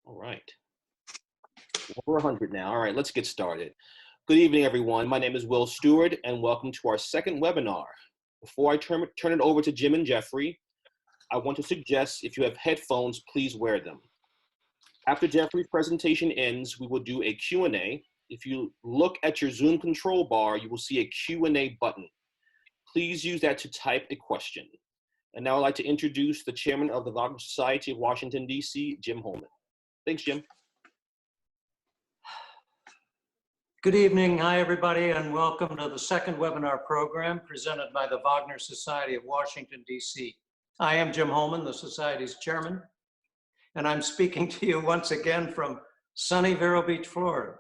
All right. We're 100 now. All right, let's get started. Good evening, everyone. My name is Will Stewart, and welcome to our second webinar. Before I turn it over to Jim and Jeffrey, I want to suggest if you have headphones, please wear them. After Jeffrey's presentation ends, we will do a Q&A. If you look at your Zoom control bar, you will see a Q&A button. Please use that to type a question. And now I'd like to introduce the chairman of the Wagner Society of Washington, D.C., Jim Holman. Thanks, Jim. Good evening. Hi, everybody, and welcome to the second webinar program presented by the Wagner Society of Washington, D.C. I am Jim Holman, the Society's chairman, and I'm speaking to you once again from sunny Vero Beach, Florida.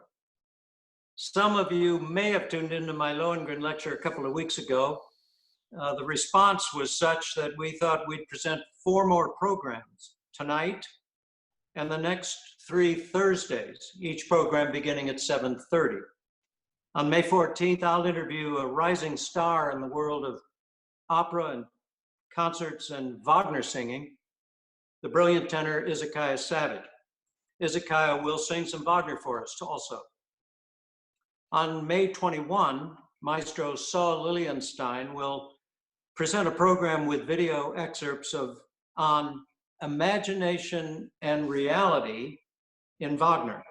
Some of you may have tuned into my Lohengrin lecture a couple of weeks ago. The response was such that we thought we'd present 4 more programs tonight and the next 3 Thursdays, each program beginning at 7:30. On May 14th, I'll interview a rising star in the world of opera and concerts and Wagner singing, the brilliant tenor Izakaya Savage. Izakaya will sing some Wagner for us also. On May 21, Maestro Saul Lilienstein will present a program with video excerpts on imagination and reality in Wagner,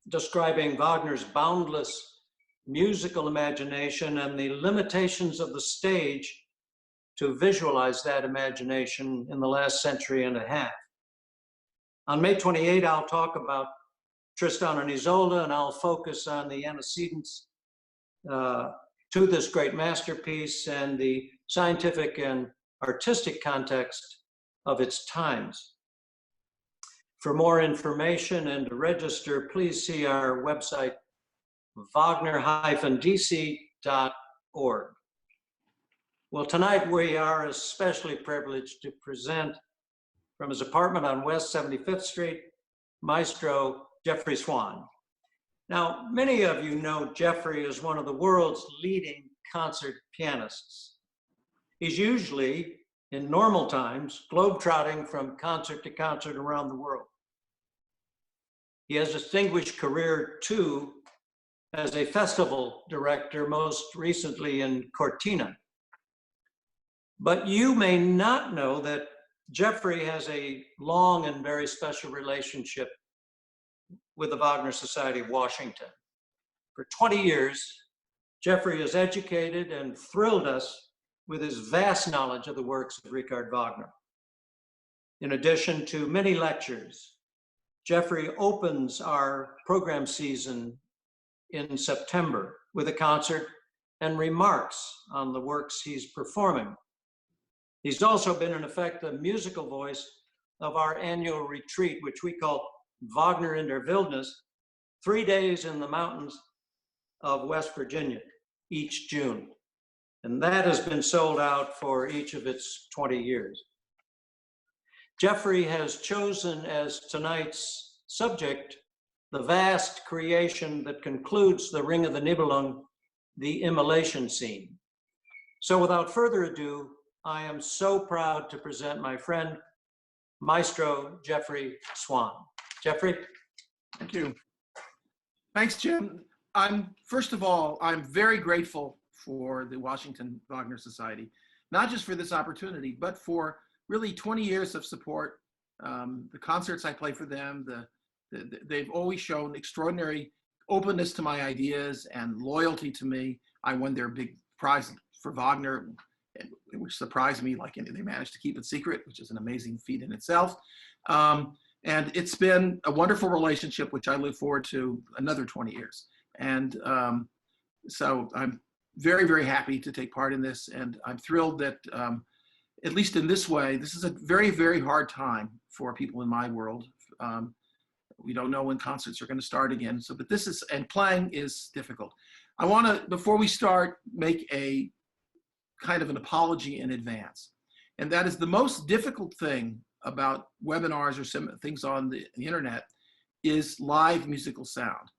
describing Wagner's boundless musical imagination and the limitations of the stage to visualize that imagination in the last century and a half. On May 28, I'll talk about Tristan and Isolde, and I'll focus on the antecedents to this great masterpiece and the scientific and artistic context of its times. For more information and to register, please see our website, wagner-dc.org. Well, tonight we are especially privileged to present from his apartment on West 75th Street, Maestro Jeffrey Swann. Now, many of you know Jeffrey as one of the world's leading concert pianists. He's usually, in normal times, globetrotting from concert to concert around the world. He has a distinguished career, too, as a festival director, most recently in Cortina. But you may not know that Jeffrey has a long and very special relationship with the Wagner Society of Washington. For 20 years, Jeffrey has educated and thrilled us with his vast knowledge of the works of Richard Wagner. In addition to many lectures, Jeffrey opens our program season in September with a concert and remarks on the works he's performing. He's also been, in effect, the musical voice of our annual retreat, which we call Wagner in der Wildnis, 3 days in the mountains of West Virginia each June. And that has been sold out for each of its 20 years. Jeffrey has chosen as tonight's subject the vast creation that concludes the Ring of the Nibelung, the Immolation Scene. So without further ado, I am so proud to present my friend, Maestro Jeffrey Swann. Jeffrey? Thank you. Thanks, Jim. First of all, I'm very grateful for the Washington Wagner Society, not just for this opportunity, but for really 20 years of support. The concerts I play for them, they've always shown extraordinary openness to my ideas and loyalty to me. I won their big prize for Wagner, which surprised me, like they managed to keep it secret, which is an amazing feat in itself. And it's been a wonderful relationship, which I look forward to another 20 years. And so I'm very, very happy to take part in this. And I'm thrilled that, at least in this way, this is a very, very hard time for people in my world. We don't know when concerts are going to start again. So, but this is, and playing is difficult. I want to, before we start, make a kind of an apology in advance. And that is the most difficult thing about webinars or some things on the internet is live musical sound.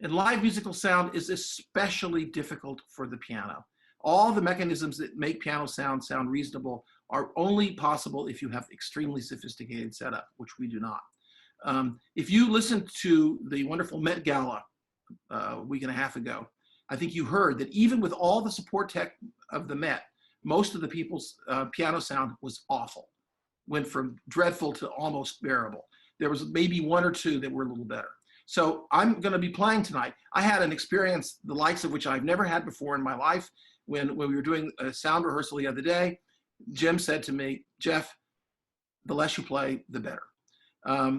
And live musical sound is especially difficult for the piano. All the mechanisms that make piano sound reasonable are only possible if you have extremely sophisticated setup, which we do not. If you listened to the wonderful Met Gala a week and a half ago, I think you heard that even with all the support tech of the Met, most of the people's piano sound was awful. Went from dreadful to almost bearable. There was maybe one or two that were a little better. So I'm going to be playing tonight. I had an experience the likes of which I've never had before in my life. When we were doing a sound rehearsal the other day, Jim said to me, "Jeff, the less you play, the better,"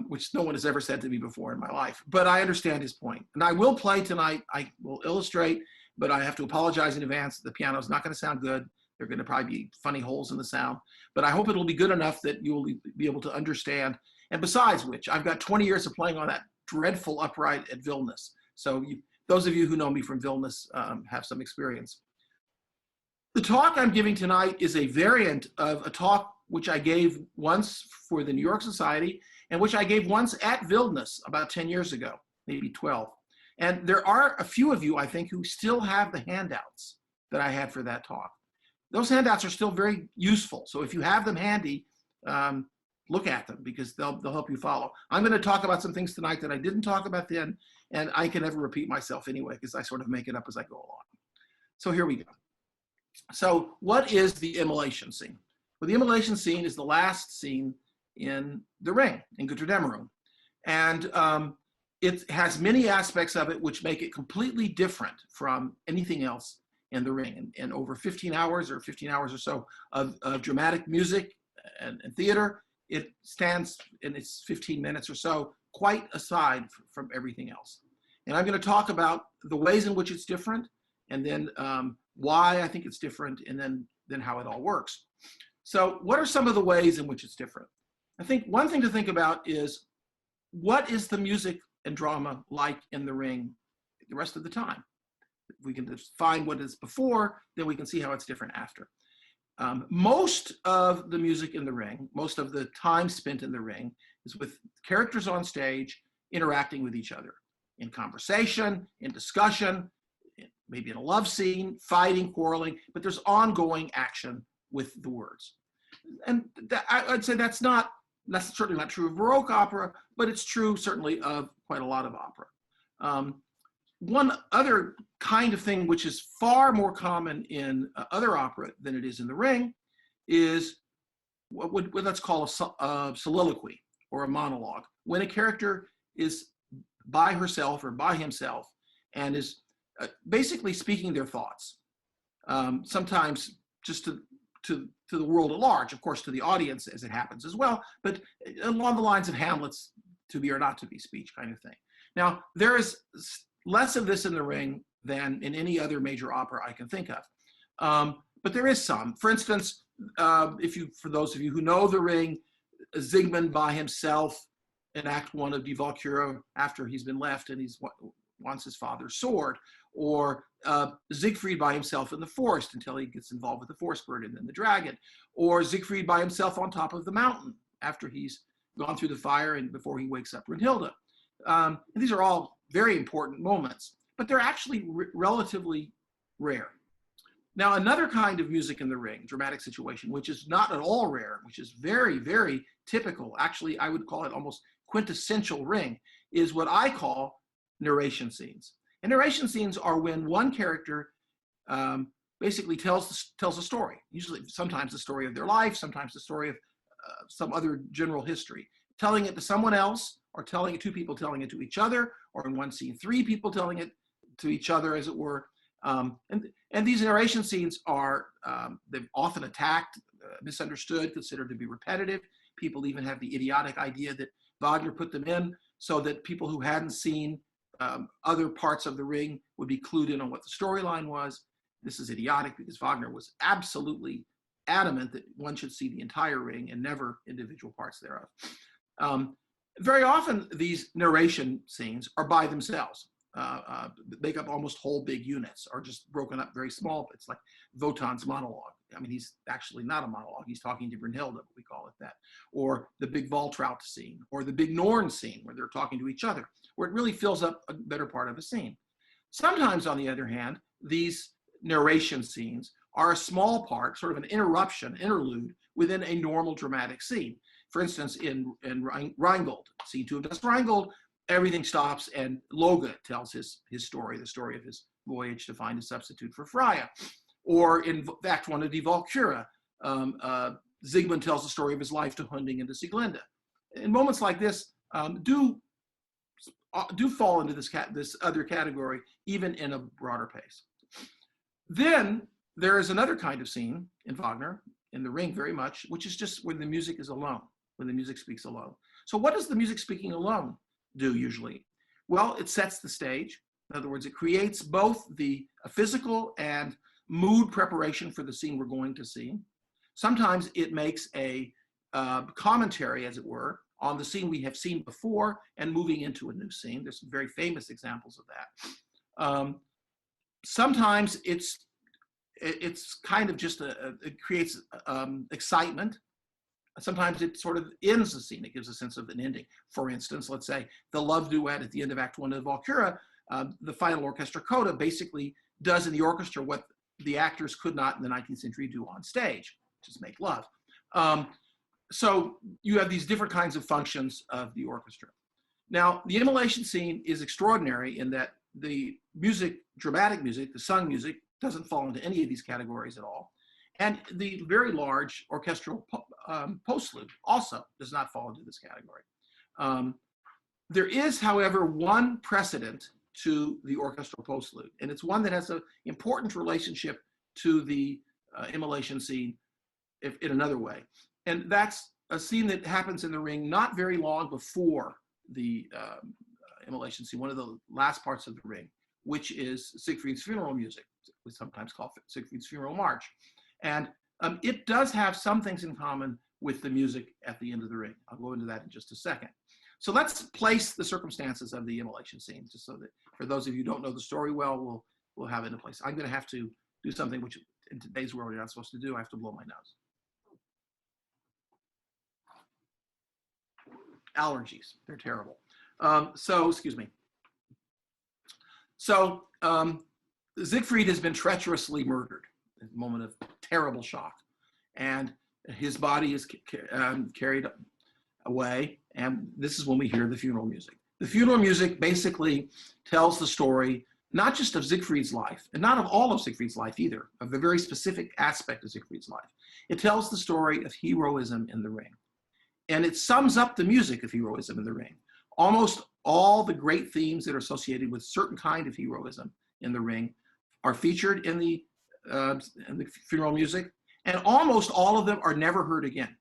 which no one has ever said to me before in my life. But I understand his point. And I will play tonight. I will illustrate, but I have to apologize in advance. The piano is not going to sound good. There are going to probably be funny holes in the sound. But I hope it'll be good enough that you will be able to understand. And besides which, I've got 20 years of playing on that dreadful upright at Vilnius. So those of you who know me from Vilnius have some experience. The talk I'm giving tonight is a variant of a talk which I gave once for the New York Society and which I gave once at Vilnius about 10 years ago, maybe 12. And there are a few of you, I think, who still have the handouts that I had for that talk. Those handouts are still very useful. So if you have them handy, look at them because they'll help you follow. I'm going to talk about some things tonight that I didn't talk about then, and I can never repeat myself anyway because I sort of make it up as I go along. So here we go. So what is the Immolation Scene? Well, the Immolation Scene is the last scene in The Ring, in Götterdämmerung. And it has many aspects of it which make it completely different from anything else in The Ring. And over 15 hours or so of dramatic music and theater, it stands in its 15 minutes or so quite aside from everything else. And I'm going to talk about the ways in which it's different, and then why I think it's different, and then how it all works. So what are some of the ways in which it's different? I think one thing to think about is, what is the music and drama like in The Ring the rest of the time? If we can define what is before, then we can see how it's different after. Most of the music in The Ring, most of the time spent in The Ring, is with characters on stage interacting with each other in conversation, in discussion, maybe in a love scene, fighting, quarreling, but there's ongoing action with the words. And I'd say that's certainly not true of Baroque opera, but it's true certainly of quite a lot of opera. One other kind of thing which is far more common in other opera than it is in The Ring is what let's call a soliloquy or a monologue. When a character is by herself or by himself and is basically speaking their thoughts, sometimes just to the world at large, of course, to the audience as it happens as well, but along the lines of Hamlet's to be or not to be speech kind of thing. Now, there is less of this in The Ring than in any other major opera I can think of, but there is some. For instance, for those of you who know The Ring, Siegmund by himself in Act 1 of Die Walküre, after he's been left and he wants his father's sword, or Siegfried by himself in the forest until he gets involved with the forest bird and then the dragon, or Siegfried by himself on top of the mountain after he's gone through the fire and before he wakes up Brunhilde. And these are all very important moments, but they're actually relatively rare. Now, another kind of music in The Ring, dramatic situation, which is not at all rare, which is very, very typical, actually I would call it almost quintessential Ring, is what I call narration scenes. And narration scenes are when one character basically tells a story, usually sometimes the story of their life, sometimes the story of some other general history, telling it to someone else, or telling it two people telling it to each other, or in one scene, three people telling it to each other, as it were. And these narration scenes are they're often attacked, misunderstood, considered to be repetitive. People even have the idiotic idea that Wagner put them in so that people who hadn't seen other parts of The Ring would be clued in on what the storyline was. This is idiotic because Wagner was absolutely adamant that one should see the entire Ring and never individual parts thereof. Very often these narration scenes are by themselves, make up almost whole big units, or just broken up very small bits, like Wotan's monologue. I mean, he's actually not a monologue, he's talking to Brunhilde, but we call it that. Or the big Waltraut scene, or the big Norn scene where they're talking to each other, where it really fills up a better part of a scene. Sometimes, on the other hand, these narration scenes are a small part, sort of an interruption, interlude, within a normal dramatic scene. for instance, in Reinbold, scene 2 of Das Reinbold, everything stops and Loge tells his story, the story of his voyage to find a substitute for Freya. Or in Act 1 of Die Walküre, Siegmund tells the story of his life to Hunding and to see Glinda. In moments like this, do fall into this other category, even in a broader pace. Then there is another kind of scene in Wagner, in The Ring very much, which is just when the music is alone, when the music speaks alone. So what does the music speaking alone do usually? Well, it sets the stage. In other words, it creates both the physical and mood preparation for the scene we're going to see. Sometimes it makes a commentary, as it were, on the scene we have seen before and moving into a new scene. There's some very famous examples of that. Sometimes it's kind of just it creates excitement. Sometimes it sort of ends the scene. It gives a sense of an ending. For instance, let's say the love duet at the end of Act 1 of Walküre, the final orchestra coda basically does in the orchestra what the actors could not in the 19th century do on stage, just make love. So you have these different kinds of functions of the orchestra. Now, the Immolation Scene is extraordinary in that the music, dramatic music, the sung music, doesn't fall into any of these categories at all. And the very large orchestral postlude also does not fall into this category. There is, however, one precedent to the orchestral postlude, and it's one that has an important relationship to the Immolation Scene in another way. And that's a scene that happens in The Ring not very long before the Immolation Scene, one of the last parts of The Ring, which is Siegfried's funeral music. We sometimes call it Siegfried's funeral march. And it does have some things in common with the music at the end of The Ring. I'll go into that in just a second. So let's place the circumstances of the Immolation Scene, just so that for those of you who don't know the story well, we'll have it in place. I'm going to have to do something which in today's world you're not supposed to do. I have to blow my nose. Allergies, they're terrible. Excuse me. So Siegfried has been treacherously murdered in a moment of terrible shock. And his body is carried away. And this is when we hear the funeral music. The funeral music basically tells the story, not just of Siegfried's life, and not of all of Siegfried's life either, of a very specific aspect of Siegfried's life. It tells the story of heroism in The Ring. And it sums up the music of heroism in The Ring. Almost all the great themes that are associated with certain kind of heroism in The Ring are featured in the funeral music, and almost all of them are never heard again.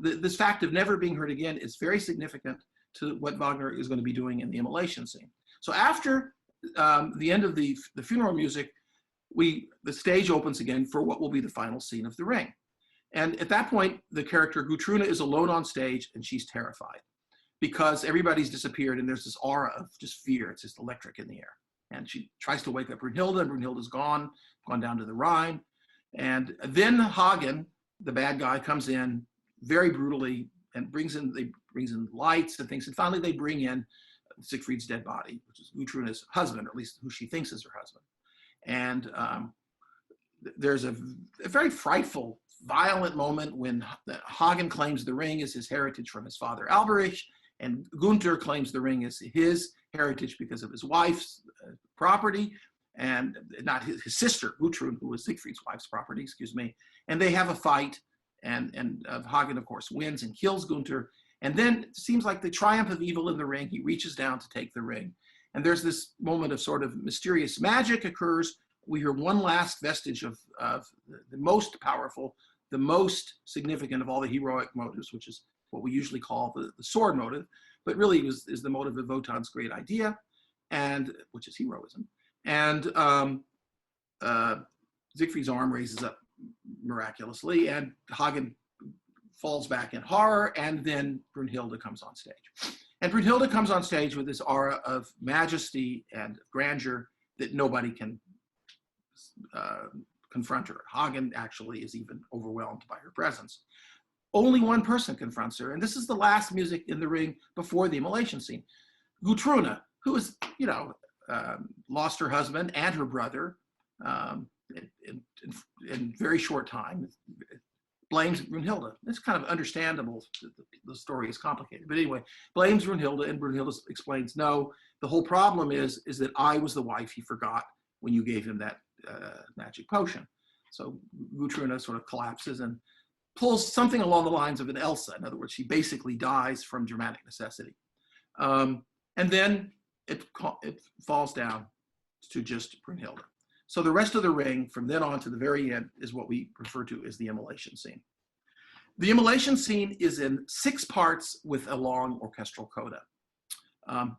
This fact of never being heard again is very significant to what Wagner is going to be doing in the Immolation Scene. So after the end of the funeral music, the stage opens again for what will be the final scene of The Ring. And at that point, the character Gutrune is alone on stage, and she's terrified because everybody's disappeared, and there's this aura of just fear. It's just electric in the air. And she tries to wake up Brunhilde, and Brunhilde's gone down to the Rhine. And then Hagen, the bad guy, comes in very brutally and brings in lights and things. And finally, they bring in Siegfried's dead body, which is Gutrune's husband, or at least who she thinks is her husband. And there's a very frightful, violent moment when Hagen claims the ring is his heritage from his father Albirex, and Gunther claims the ring is his heritage because of his wife's property, and not his sister, Gutrune, who was Siegfried's wife's property, excuse me. And they have a fight, and Hagen, of course, wins and kills Gunther. And then it seems like the triumph of evil in the ring. He reaches down to take the ring. And there's this moment of sort of mysterious magic occurs. We hear one last vestige of the most powerful, the most significant of all the heroic motives, which is what we usually call the sword motive, but really is the motive of Wotan's great idea, and which is heroism. And Siegfried's arm raises up miraculously, and Hagen falls back in horror, and then Brunhilde comes on stage. And Brunhilde comes on stage with this aura of majesty and grandeur that nobody can confront her. Hagen actually is even overwhelmed by her presence. Only one person confronts her, and this is the last music in the ring before the Immolation Scene. Gutrune, who is, lost her husband and her brother in very short time, blames Brunhilde. It's kind of understandable. The the story is complicated. But anyway, blames Brunhilde, and Brunhilde explains, no, the whole problem is that I was the wife he forgot when you gave him that magic potion. So Gutruna sort of collapses and pulls something along the lines of an Elsa. In other words, she basically dies from dramatic necessity. And then it falls down to just Brunhilde. So the rest of the ring, from then on to the very end, is what we refer to as the Immolation Scene. The Immolation Scene is in 6 parts with a long orchestral coda.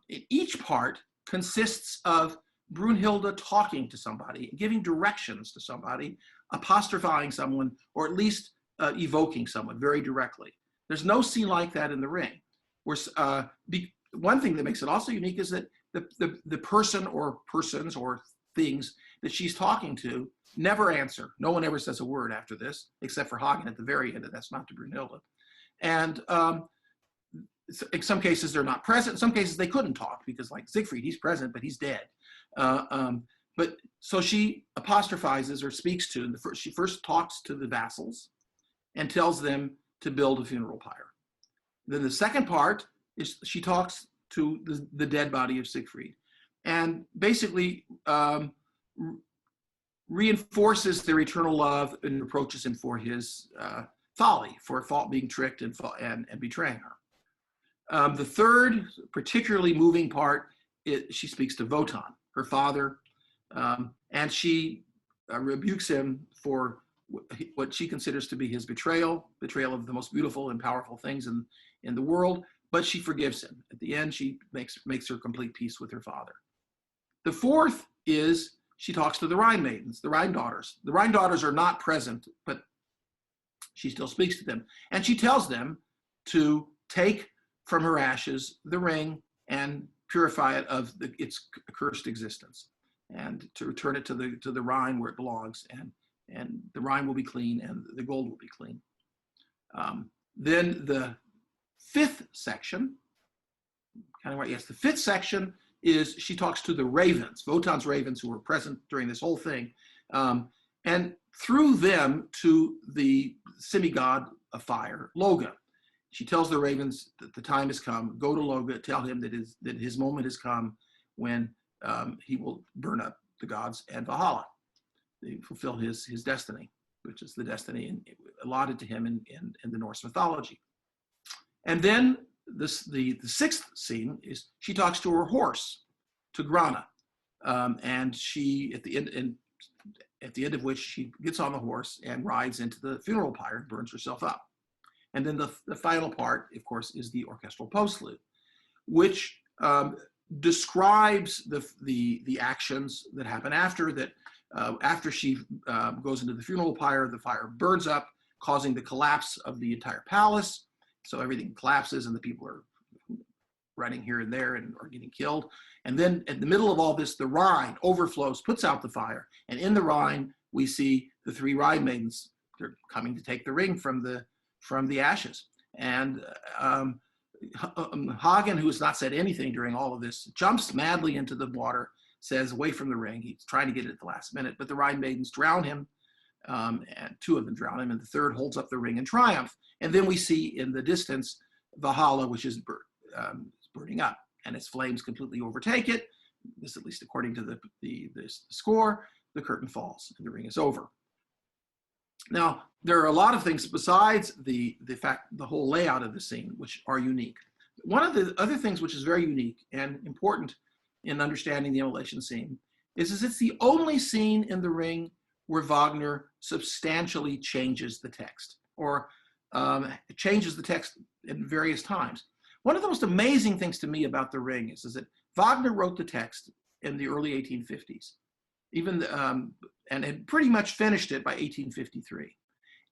Each part consists of Brunhilde talking to somebody, giving directions to somebody, apostrophizing someone, or at least evoking someone very directly. There's no scene like that in the ring. One thing that makes it also unique is that the person or persons or things that she's talking to never answer. No one ever says a word after this, except for Hagen at the very end, and that's not to Brunhilde. And in some cases, they're not present. In some cases, they couldn't talk because, like Siegfried, he's present, but he's dead. But so she apostrophizes or speaks to, she first talks to the vassals and tells them to build a funeral pyre. Then the second part is she talks to the dead body of Siegfried and basically reinforces their eternal love and reproaches him for his folly, for being tricked and betraying her. The third particularly moving part, she speaks to Voteon, her father, and she rebukes him for what she considers to be his betrayal of the most beautiful and powerful things in the world, but she forgives him. At the end, she makes her complete peace with her father. The fourth is she talks to the Rhine maidens, the Rhine daughters. The Rhine daughters are not present, but she still speaks to them. And she tells them to take from her ashes the ring and purify it of its accursed existence, and to return it to the Rhine where it belongs, and the Rhine will be clean and the gold will be clean. Then the fifth section, the fifth section is she talks to the ravens, Votan's ravens, who were present during this whole thing, and through them to the semi-god of fire, Loga. She tells the ravens that the time has come. Go to Loga, tell him that his moment has come when he will burn up the gods and Valhalla. They fulfill his destiny, which is the destiny allotted to him in the Norse mythology. And then the sixth scene is she talks to her horse, to Grana, and she at the end of which she gets on the horse and rides into the funeral pyre and burns herself up. And then the final part, of course, is the orchestral postlude, which describes the actions that happen after that. After she goes into the funeral pyre, the fire burns up, causing the collapse of the entire palace. So everything collapses and the people are running here and there and are getting killed. And then in the middle of all this, the Rhine overflows, puts out the fire. And in the Rhine, we see the 3 Rhine maidens. They're coming to take the ring from the ashes. And Hagen, who has not said anything during all of this, jumps madly into the water, says away from the ring. He's trying to get it at the last minute, but the Rhine maidens drown him, and 2 of them drown him, and the third holds up the ring in triumph. And then we see in the distance Valhalla, which is burning up, and its flames completely overtake it. This, at least according to the score, the curtain falls and the ring is over. Now, there are a lot of things besides the whole layout of the scene which are unique. One of the other things which is very unique and important in understanding the Immolation Scene is it's the only scene in the ring where Wagner substantially changes the text, or changes the text in various times. One of the most amazing things to me about the ring is that Wagner wrote the text in the early 1850s, and had pretty much finished it by 1853.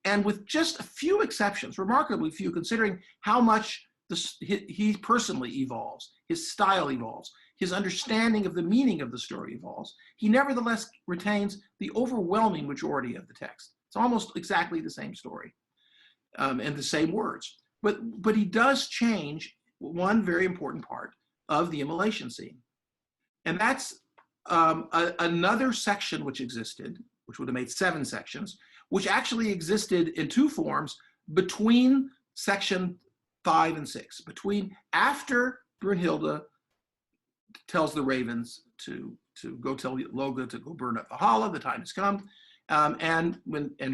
And with just a few exceptions, remarkably few, considering how much he personally evolves, his style evolves, his understanding of the meaning of the story evolves, he nevertheless retains the overwhelming majority of the text. It's almost exactly the same story, and the same words. But he does change one very important part of the Immolation Scene. And that's another section which existed, which would have made 7 sections, which actually existed in 2 forms between section 5 and 6, after Brunhilde tells the ravens to go tell Loga to go burn up the Hala, the time has come, and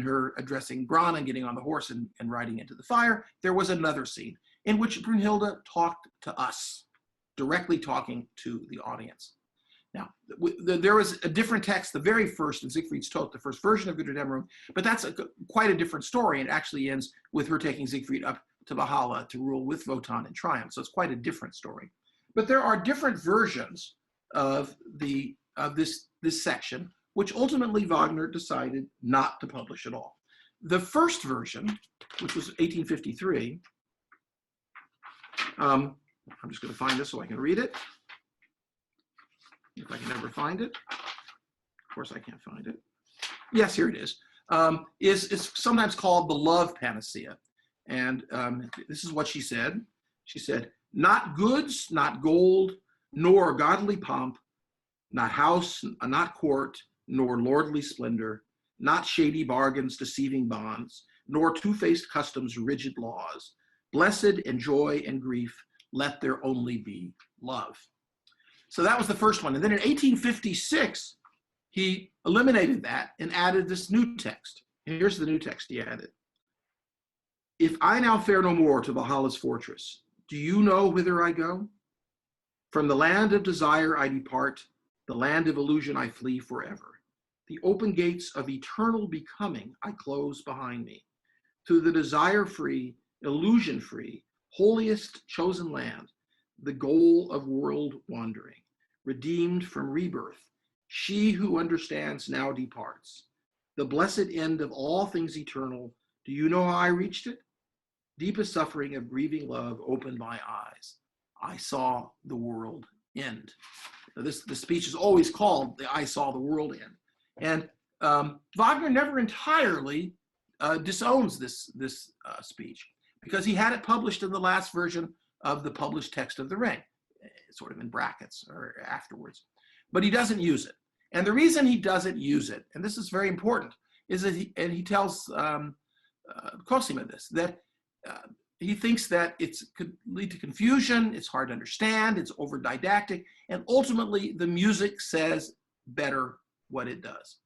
her addressing Grana and getting on the horse and riding into the fire, there was another scene in which Brunhilde talked to us, directly talking to the audience. Now, there was a different text, the very first in Siegfried's Tod, the first version of Götterdämmerung, but that's quite a different story, and actually ends with her taking Siegfried up to Valhalla to rule with Wotan in triumph. So it's quite a different story. But there are different versions of this section, which ultimately Wagner decided not to publish at all. The first version, which was 1853, I'm just going to find this so I can read it. If I can ever find it. Of course, I can't find it. Yes, here it is. Is sometimes called the love panacea. And this is what she said. She said, not goods, not gold, nor godly pomp, not house, not court, nor lordly splendor, not shady bargains, deceiving bonds, nor two-faced customs, rigid laws. Blessed and joy and grief, let there only be love. So that was the first one. And then in 1856, he eliminated that and added this new text. Here's the new text he added. If I now fare no more to Valhalla's fortress, do you know whither I go? From the land of desire I depart, the land of illusion I flee forever. The open gates of eternal becoming I close behind me. To the desire-free, illusion-free, holiest chosen land, the goal of world wandering, redeemed from rebirth, she who understands now departs. The blessed end of all things eternal, do you know how I reached it? Deepest suffering of grieving love opened my eyes. I saw the world end. Now the speech is always called the I saw the world end. And Wagner never entirely disowns this speech, because he had it published in the last version of the published text of the Ring, sort of in brackets or afterwards. But he doesn't use it. And the reason he doesn't use it, and this is very important, is that he tells Cosima this, that he thinks that it could lead to confusion, it's hard to understand, it's over didactic, and ultimately the music says better what it does.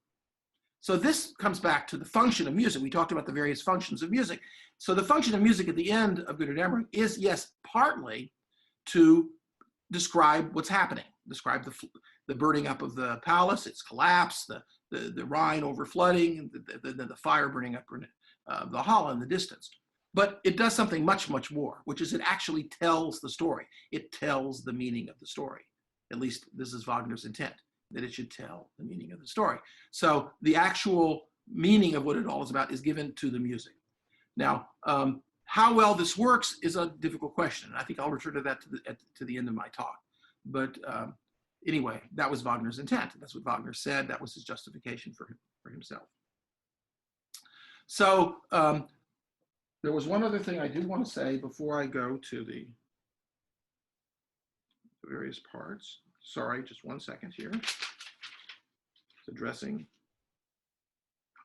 So this comes back to the function of music. We talked about the various functions of music. So the function of music at the end of Götterdämmerung is, yes, partly to describe what's happening, describe the burning up of the palace, its collapse, the Rhine over flooding, the fire burning up the Hala in the distance. But it does something much, much more, which is it actually tells the story. It tells the meaning of the story. At least this is Wagner's intent, that it should tell the meaning of the story. So the actual meaning of what it all is about is given to the music. Now, how well this works is a difficult question. I think I'll return to that to the end of my talk. But anyway, that was Wagner's intent. That's what Wagner said. That was his justification for himself. So there was one other thing I did want to say before I go to the various parts. Sorry, just 1 second here. It's addressing.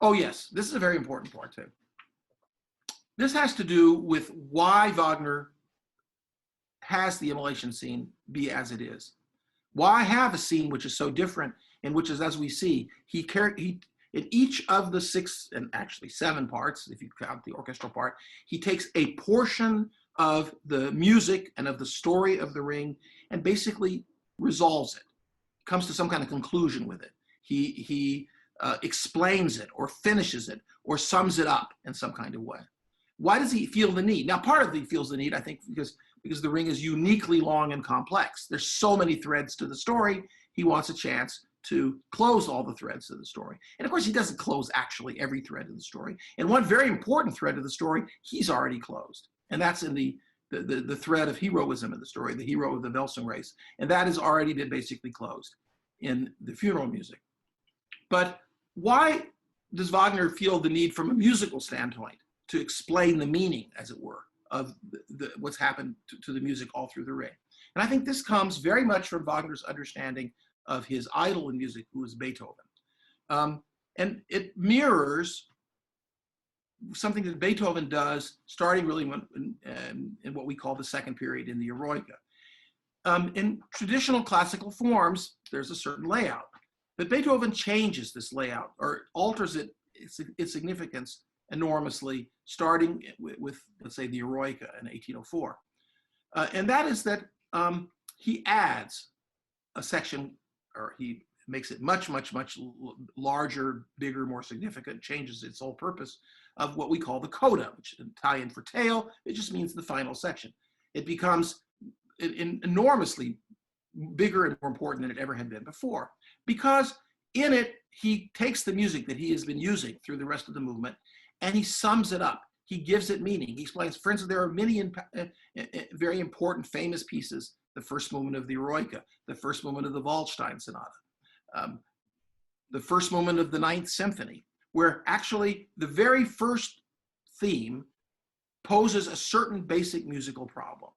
Oh yes, this is a very important part too. This has to do with why Wagner has the immolation scene be as it is. Why have a scene which is so different, and which is, as we see, he in each of the 6 and actually 7 parts, if you count the orchestral part, he takes a portion of the music and of the story of the Ring and basically resolves it, comes to some kind of conclusion with it. He explains it or finishes it or sums it up in some kind of way. Why does he feel the need? Now, part of he feels the need, I think, because the Ring is uniquely long and complex. There's so many threads to the story. He wants a chance to close all the threads of the story. And of course, he doesn't close actually every thread of the story. And one very important thread of the story, he's already closed. And that's in the thread of heroism in the story, the hero of the Welsung race. And that has already been basically closed in the funeral music. But why does Wagner feel the need from a musical standpoint to explain the meaning, as it were, of what's happened to the music all through the Ring? And I think this comes very much from Wagner's understanding of his idol in music, who is Beethoven. And it mirrors something that Beethoven does, starting really in what we call the second period in the Eroica. In traditional classical forms, there's a certain layout, but Beethoven changes this layout or alters its significance enormously, starting with let's say, the Eroica in 1804. And that is that he adds a section, or he makes it much larger, bigger, more significant, changes its whole purpose of what we call the coda, which is Italian for tail. It just means the final section. It becomes enormously bigger and more important than it ever had been before, because in it, he takes the music that he has been using through the rest of the movement and he sums it up. He gives it meaning. He explains, for instance, there are many very important, famous pieces, the first movement of the Eroica, the first movement of the Waldstein Sonata, the first movement of the Ninth Symphony, where actually the very first theme poses a certain basic musical problem,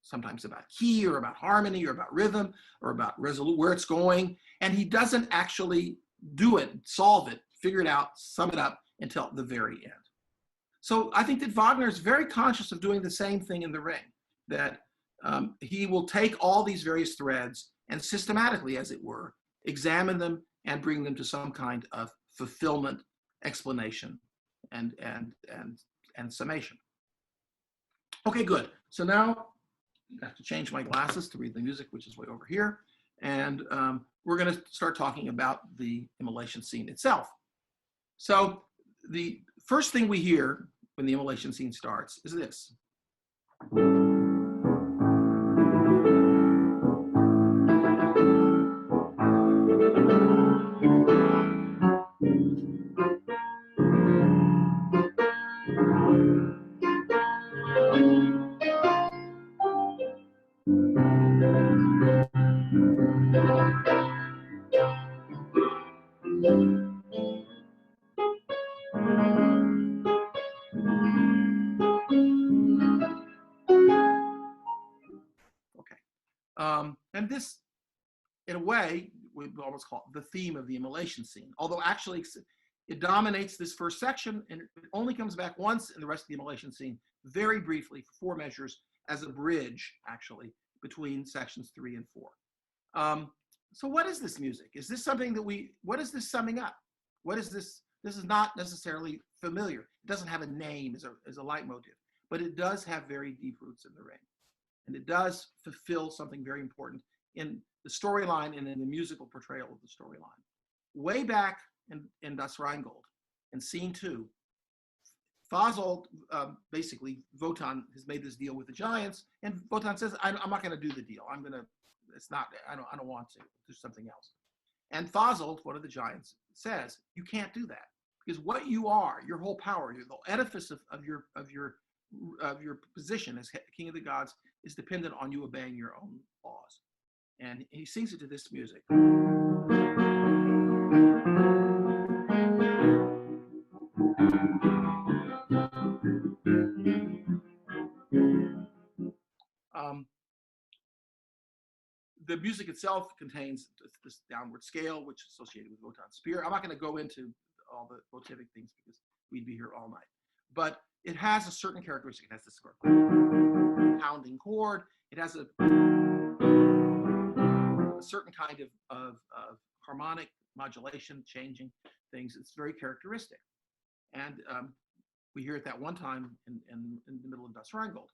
sometimes about key or about harmony or about rhythm or about where it's going. And he doesn't actually do it, solve it, figure it out, sum it up until the very end. So I think that Wagner is very conscious of doing the same thing in The Ring, that he will take all these various threads and systematically, as it were, examine them and bring them to some kind of fulfillment, explanation, and summation. Okay, good. So now I have to change my glasses to read the music, which is way over here. And we're going to start talking about the immolation scene itself. So the first thing we hear when the immolation scene starts is this. And this, in a way, we almost call it the theme of the immolation scene, although actually it dominates this first section and it only comes back once in the rest of the immolation scene, very briefly, for 4 measures, as a bridge, actually, between sections 3 and 4. So what is this music? Is this something that what is this summing up? What is this? This is not necessarily familiar. It doesn't have a name as a leitmotif, but it does have very deep roots in The Ring. And it does fulfill something very important in the storyline and in the musical portrayal of the storyline. Way back in Das Reinbold, in scene 2, Fasold, basically, Voteon has made this deal with the giants, and Voteon says, I'm not going to do the deal. I don't want to, do something else. And Fasold, one of the giants, says, you can't do that, because what you are, your whole power, the edifice of your position as king of the gods is dependent on you obeying your own laws. And he sings it to this music. The music itself contains this downward scale, which is associated with Voteon's spear. I'm not going to go into all the votivic things because we'd be here all night. But it has a certain characteristic. It has this sort of pounding chord. It has a certain kind of harmonic modulation, changing things. It's very characteristic. And we hear it that one time in the middle of Das Reinbold.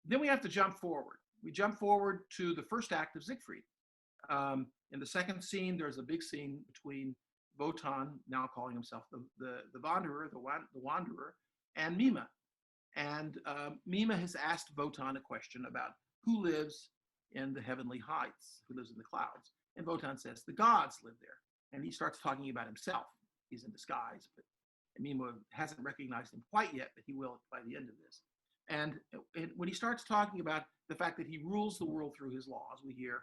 Then we have to jump forward. We jump forward to the first act of Siegfried. In the second scene, there's a big scene between Voteon, now calling himself the Wanderer, the Wanderer, and Mima. And Mima has asked Voteon a question about who lives in the heavenly heights, who lives in the clouds. And Voteon says, the gods live there. And he starts talking about himself. He's in disguise, but Mima hasn't recognized him quite yet, but he will by the end of this. And when he starts talking about the fact that he rules the world through his laws, we hear.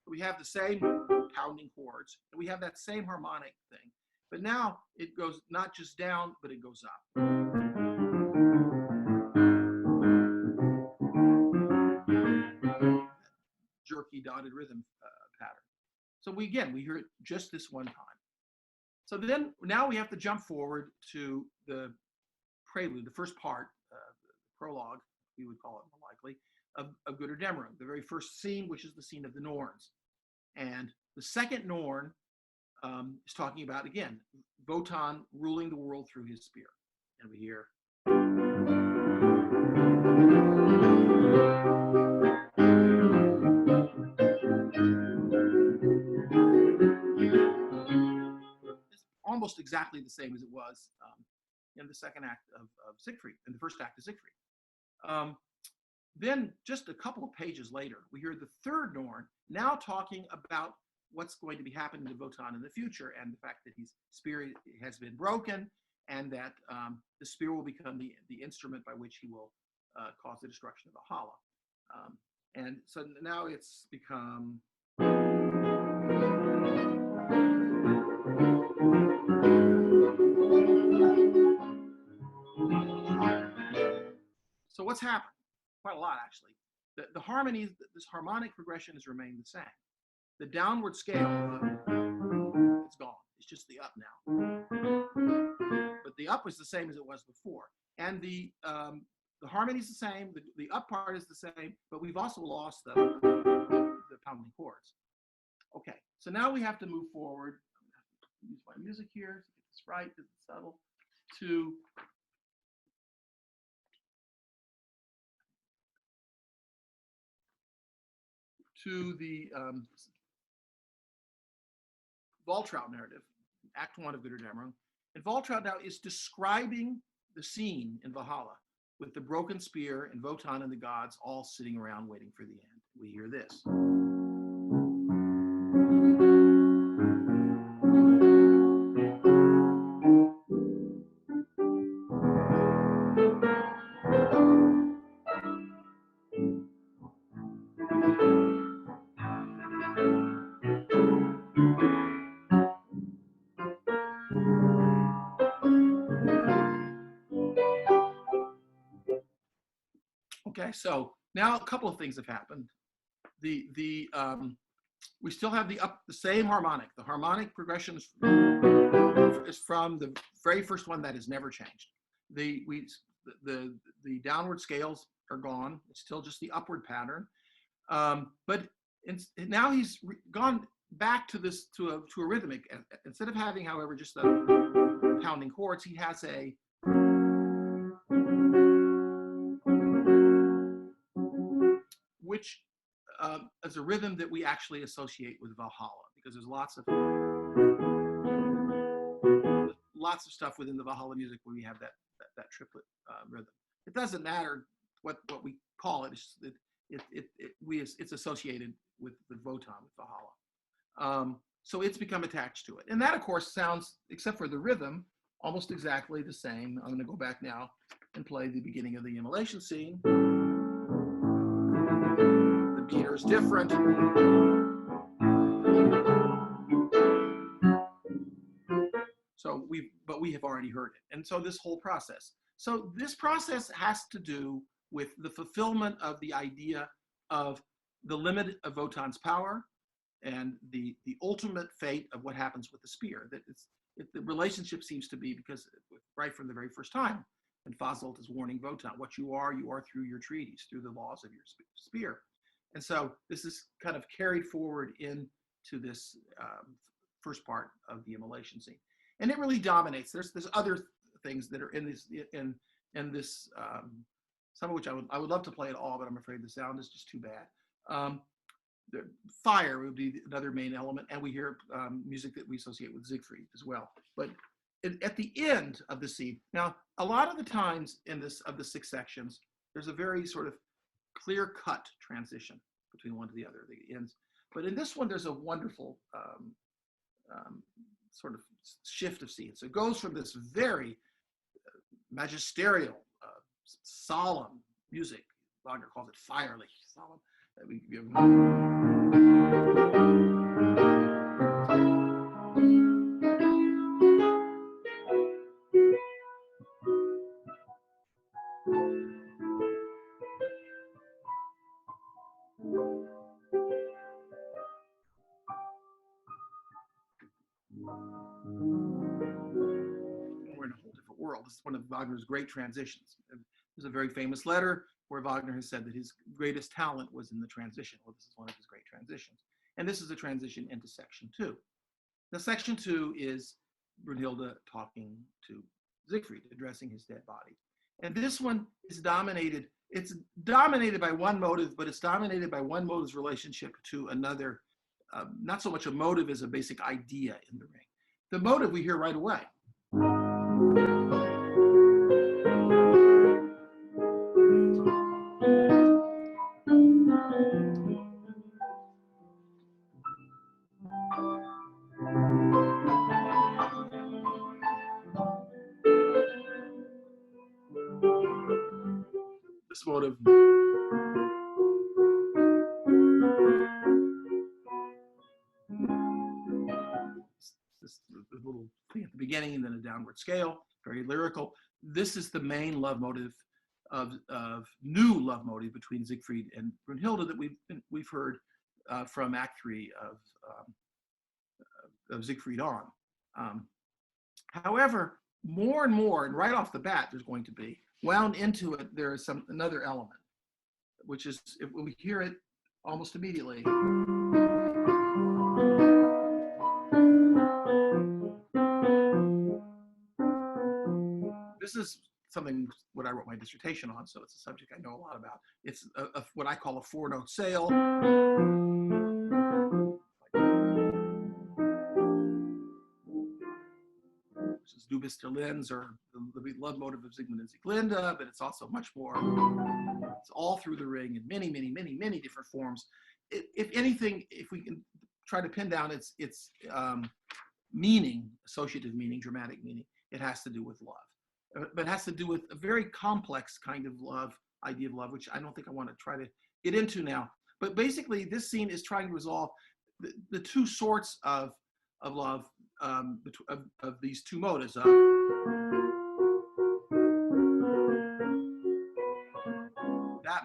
We have the same pounding chords, and we have that same harmonic thing. But now it goes not just down, but it goes up. So we hear it just this one time. So then now we have to jump forward to the prelude, the first part, the prologue, we would call it more likely, of Götterdämmerung, the very first scene, which is the scene of the Norns. And the second Norn is talking about, again, Voteon ruling the world through his spear. And we hear. It's almost exactly the same as it was in the second act of Siegfried, in the first act of Siegfried. Then just a couple of pages later, we hear the third Norn now talking about what's going to be happening to Voteon in the future, and the fact that his spear has been broken, and that the spear will become the instrument by which he will cause the destruction of Valhalla. And so now it's become. So what's happened? Quite a lot, actually. The harmonies, this harmonic progression has remained the same. The downward scale, it's gone. It's just the up now. But the up was the same as it was before. And the harmony is the same. The up part is the same, but we've also lost the pounding chords. Okay, so now we have to move forward. I'm going to use my music here to get this right, because it's subtle, to the Waltraud narrative, Act 1 of Götterdämmerung. And Waltraud now is describing the scene in Valhalla with the broken spear and Voteon and the gods all sitting around waiting for the end. We hear this. Okay, so now a couple of things have happened. We still have the same harmonic. The harmonic progression is from the very first one that has never changed. The downward scales are gone. It's still just the upward pattern. But now he's gone back to this to a rhythmic. Instead of having, however, just the pounding chords, he has a which is a rhythm that we actually associate with Valhalla, because there's lots of stuff within the Valhalla music where we have that triplet rhythm. It doesn't matter what we call it. It's associated with Voteon, with Valhalla. So it's become attached to it, and that of course sounds, except for the rhythm, almost exactly the same. I'm going to go back now and play the beginning of the Immolation Scene. The meter is different. So we have already heard it. And so this whole process. So this process has to do with the fulfillment of the idea of the limit of Voteon's power and the ultimate fate of what happens with the spear. That the relationship seems to be, because right from the very first time, and Fasolt is warning Voteon, what you are through your treaties, through the laws of your spear. And so this is kind of carried forward into this first part of the Immolation Scene. And it really dominates. There's other things that are in this, some of which I would love to play it all, but I'm afraid the sound is just too bad. The fire would be another main element, and we hear music that we associate with Siegfried as well. But at the end of the scene, now a lot of the times of the 6 sections, there's a very sort of clear-cut transition between one to the other, the ends. But in this one, there's a wonderful sort of shift of scene. So it goes from this very magisterial, solemn music, Wagner calls it feierlich, solemn, that we give. is one of Wagner's great transitions. There's a very famous letter where Wagner has said that his greatest talent was in the transition. Well, this is one of his great transitions. And this is a transition into section 2. Now, section 2 is Brunhilde talking to Siegfried, addressing his dead body. And this one is dominated, it's dominated by one motive, but it's dominated by one motive's relationship to another, not so much a motive as a basic idea in the ring. The motive we hear right away. This motive. This little thing at the beginning and then a downward scale, very lyrical. This is the main love motive of new love motive between Siegfried and Brunhilde that we've heard from Act 3 of Siegfried on. However, more and more, and right off the bat, there's going to be wound into it. There is another element, which is if we hear it almost immediately. This is something what I wrote my dissertation on, so it's a subject I know a lot about. It's what I call a 4-note sail. Which is Du bist der Lenz, or the love motive of Siegmund and Glinda, but it's also much more. It's all through the ring in many, many, many, many different forms. If anything, if we can try to pin down its meaning, associative meaning, dramatic meaning, it has to do with love. But it has to do with a very complex kind of love, idea of love, which I don't think I want to try to get into now. But basically, this scene is trying to resolve the two sorts of love, of these two motives. That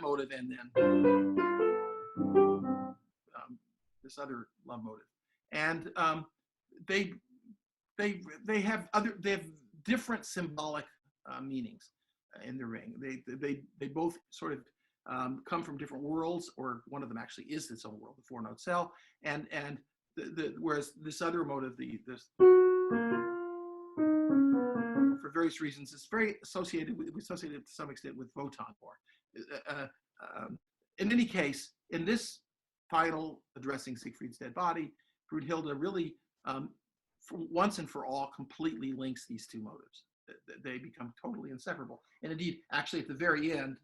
motive and then this other love motive. And they have different symbolic meanings in the ring. They both sort of come from different worlds, or one of them actually is its own world, the 4-note cell, and whereas this other motive, for various reasons, it's very associated to some extent with Voteon. In any case, in this final addressing Siegfried's dead body, Brunhilde really, for once and for all, completely links these two motives. They become totally inseparable. And indeed, actually, at the very end,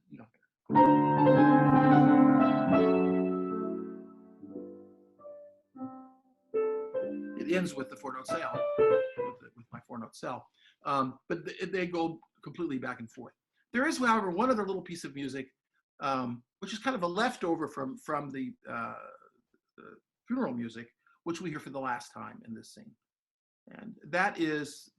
it ends with the 4-note cell, with my 4-note cell. But they go completely back and forth. There is, however, one other little piece of music, which is kind of a leftover from the funeral music, which we hear for the last time in this scene. And that is,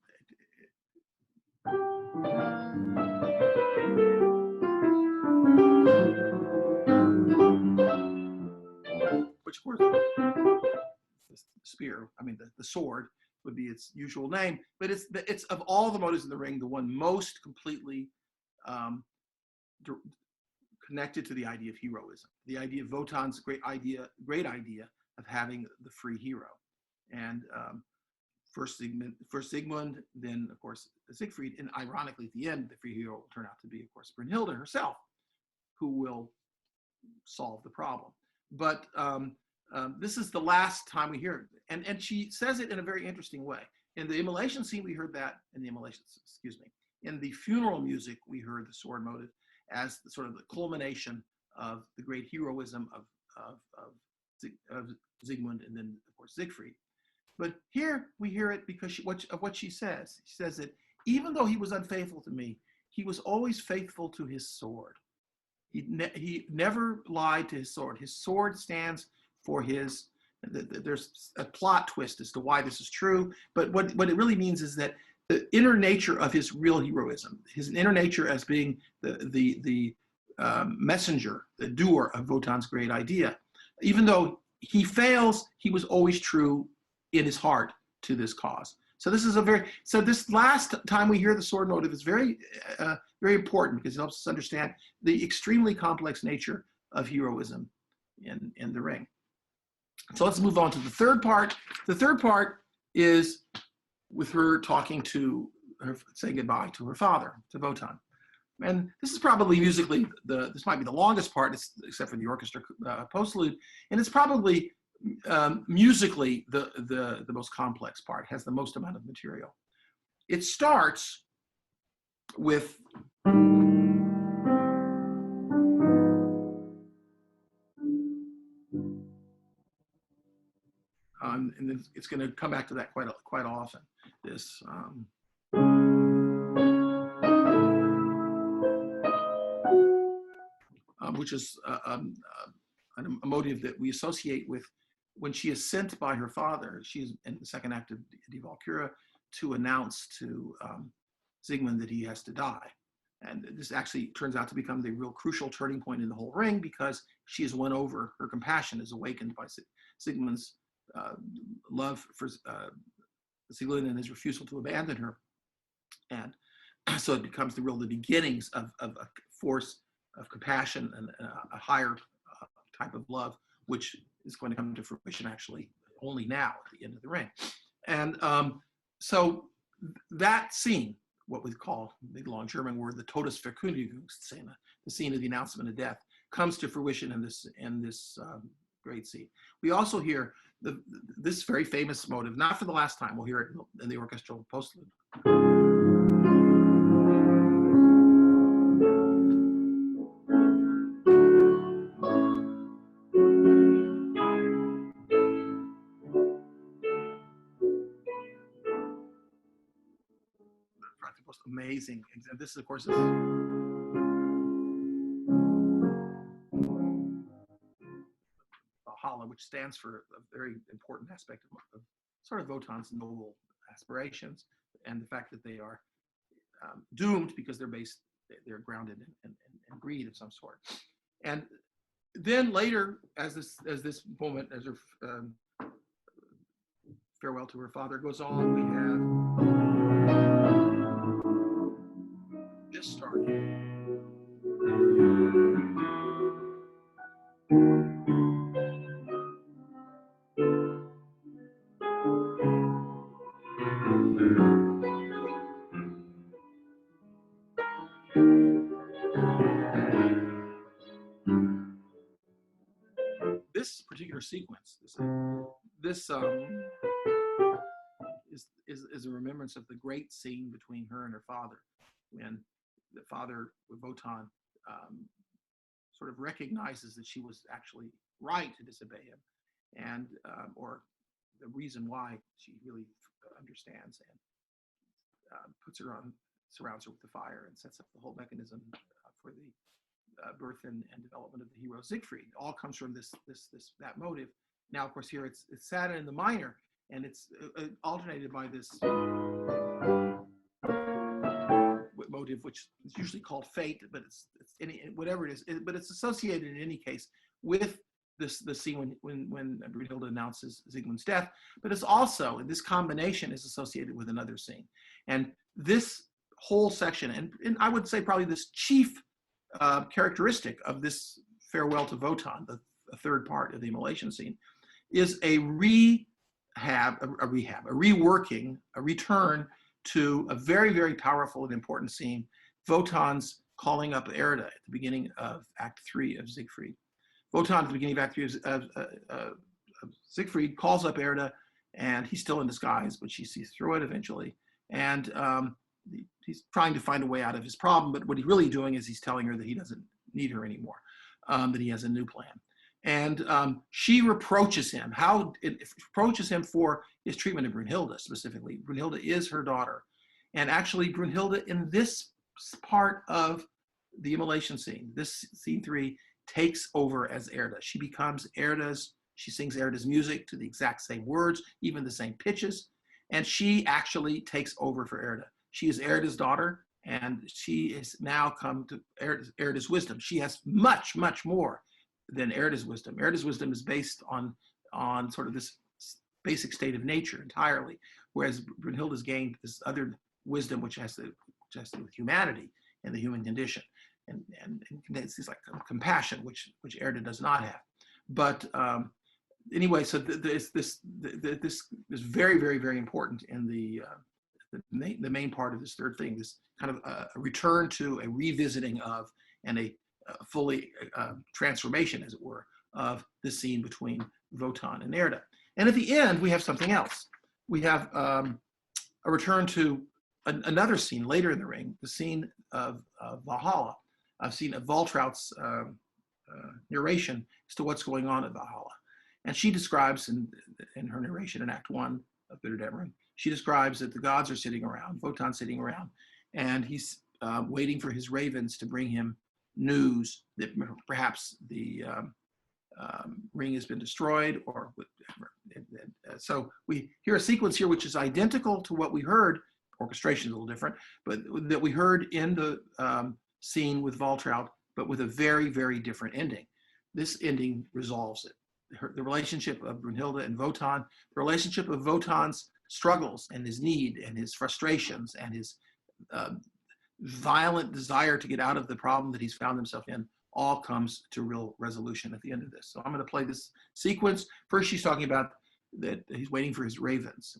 which of course, the spear, I mean the sword would be its usual name, but it's of all the motives in the ring, the one most completely connected to the idea of heroism, the idea of Voteon's great idea of having the free hero. And first Siegmund, then of course Siegfried, and ironically at the end, the free hero will turn out to be, of course, Brunhilde herself, who will solve the problem. But this is the last time we hear it, and she says it in a very interesting way. In the Immolation Scene, we heard that, in the funeral music, we heard the sword motive as the sort of the culmination of the great heroism of Siegmund, and then of course Siegfried. But here we hear it because of what she says. She says that even though he was unfaithful to me, he was always faithful to his sword. He never lied to his sword. His sword stands for his, there's a plot twist as to why this is true, but what it really means is that the inner nature of his real heroism, his inner nature as being the messenger, the doer of Voteon's great idea, even though he fails, he was always true in his heart to this cause. So this is a very, so this last time we hear the sword motive is very, very important because it helps us understand the extremely complex nature of heroism in the ring. So let's move on to the third part. The third part is with her talking to her, saying goodbye to her father, to Voteon. And this is probably musically, this might be the longest part, except for the orchestra postlude, and it's probably musically the most complex part, has the most amount of material. It starts with and it's going to come back to that quite often. This which is a motive that we associate with when she is sent by her father. She's in the second act of Die Walküre to announce to Siegmund that he has to die. And this actually turns out to become the real crucial turning point in the whole ring because she is won over, her compassion is awakened by Siegmund's love for Sieglinde and his refusal to abandon her. And so it becomes the beginnings of a force of compassion and a higher type of love, which is going to come to fruition actually only now at the end of the ring. And so that scene, what we call, the long German word, the Todesverkündigungsszene, the scene of the announcement of death, comes to fruition in this great scene. We also hear this very famous motive, not for the last time, we'll hear it in the orchestral postlude. The most amazing, and this of course is Valhalla, which stands for a very important aspect of sort of Voton's noble aspirations and the fact that they are doomed because they're grounded in greed of some sort. And then later, as this moment, as her farewell to her father goes on, we have this starting. This particular sequence, this is a remembrance of the great scene between her and her father, when the father, Voteon, sort of recognizes that she was actually right to disobey him, and or the reason why she really understands, and surrounds her with the fire and sets up the whole mechanism for the birth and development of the hero Siegfried. It all comes from that motive. Now, of course, here it's sad in the minor, and it's alternated by this motive, which is usually called fate, but it's whatever it is. But it's associated in any case with the scene when Brunhilde announces Siegmund's death. But it's also, this combination is associated with another scene, and this whole section, and I would say probably this chief characteristic of this farewell to Voteon, the third part of the Immolation Scene, is a reworking, a return to a very, very powerful and important scene, Voton's calling up Erda at the beginning of Act 3 of Siegfried. Voteon at the beginning of Act 3 of Siegfried calls up Erda, and he's still in disguise, but she sees through it eventually. And he's trying to find a way out of his problem, but what he's really doing is he's telling her that he doesn't need her anymore, that he has a new plan. And she reproaches him. Reproaches him for his treatment of Brunhilde specifically. Brunhilde is her daughter. And actually Brunhilde, in this part of the Immolation Scene, this scene 3, takes over as Erda. She becomes she sings Erda's music to the exact same words, even the same pitches. And she actually takes over for Erda. She is Erda's daughter, and she has now come to Erda's wisdom. She has much, much more than Erda's wisdom. Erda's wisdom is based on sort of this basic state of nature entirely, whereas Brunhilde has gained this other wisdom which has to do with humanity and the human condition, and it's like compassion, which Erda does not have. But anyway, so this is very, very, very important in the main part of this third thing, this kind of a return to a revisiting of and a fully transformation, as it were, of the scene between Voteon and Erda. And at the end, we have something else. We have a return to another scene later in the ring, the scene of Valhalla, a scene of Valtraut's narration as to what's going on at Valhalla. And she describes in her narration in Act 1 of Bitter Dämmerung, she describes that the gods are sitting around, Voteon's sitting around, and he's waiting for his ravens to bring him news that perhaps the ring has been destroyed, or so we hear a sequence here which is identical to what we heard. Orchestration is a little different, but that we heard in the scene with Valtraut, but with a very, very different ending. This ending resolves it. The relationship of Brunhilde and Voteon, the relationship of Voteon's struggles and his need and his frustrations and his violent desire to get out of the problem that he's found himself in, all comes to real resolution at the end of this. So I'm going to play this sequence. First, she's talking about that he's waiting for his ravens.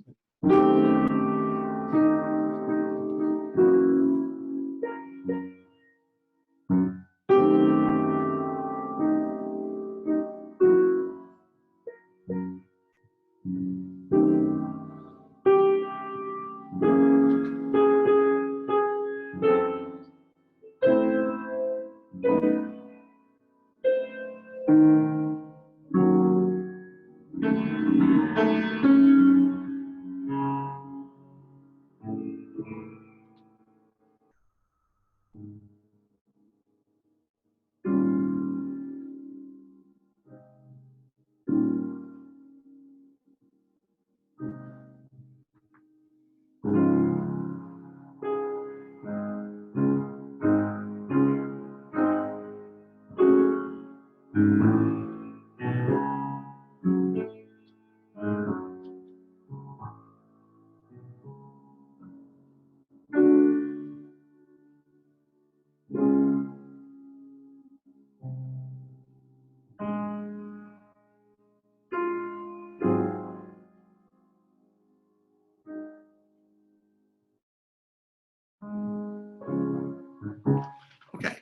Okay,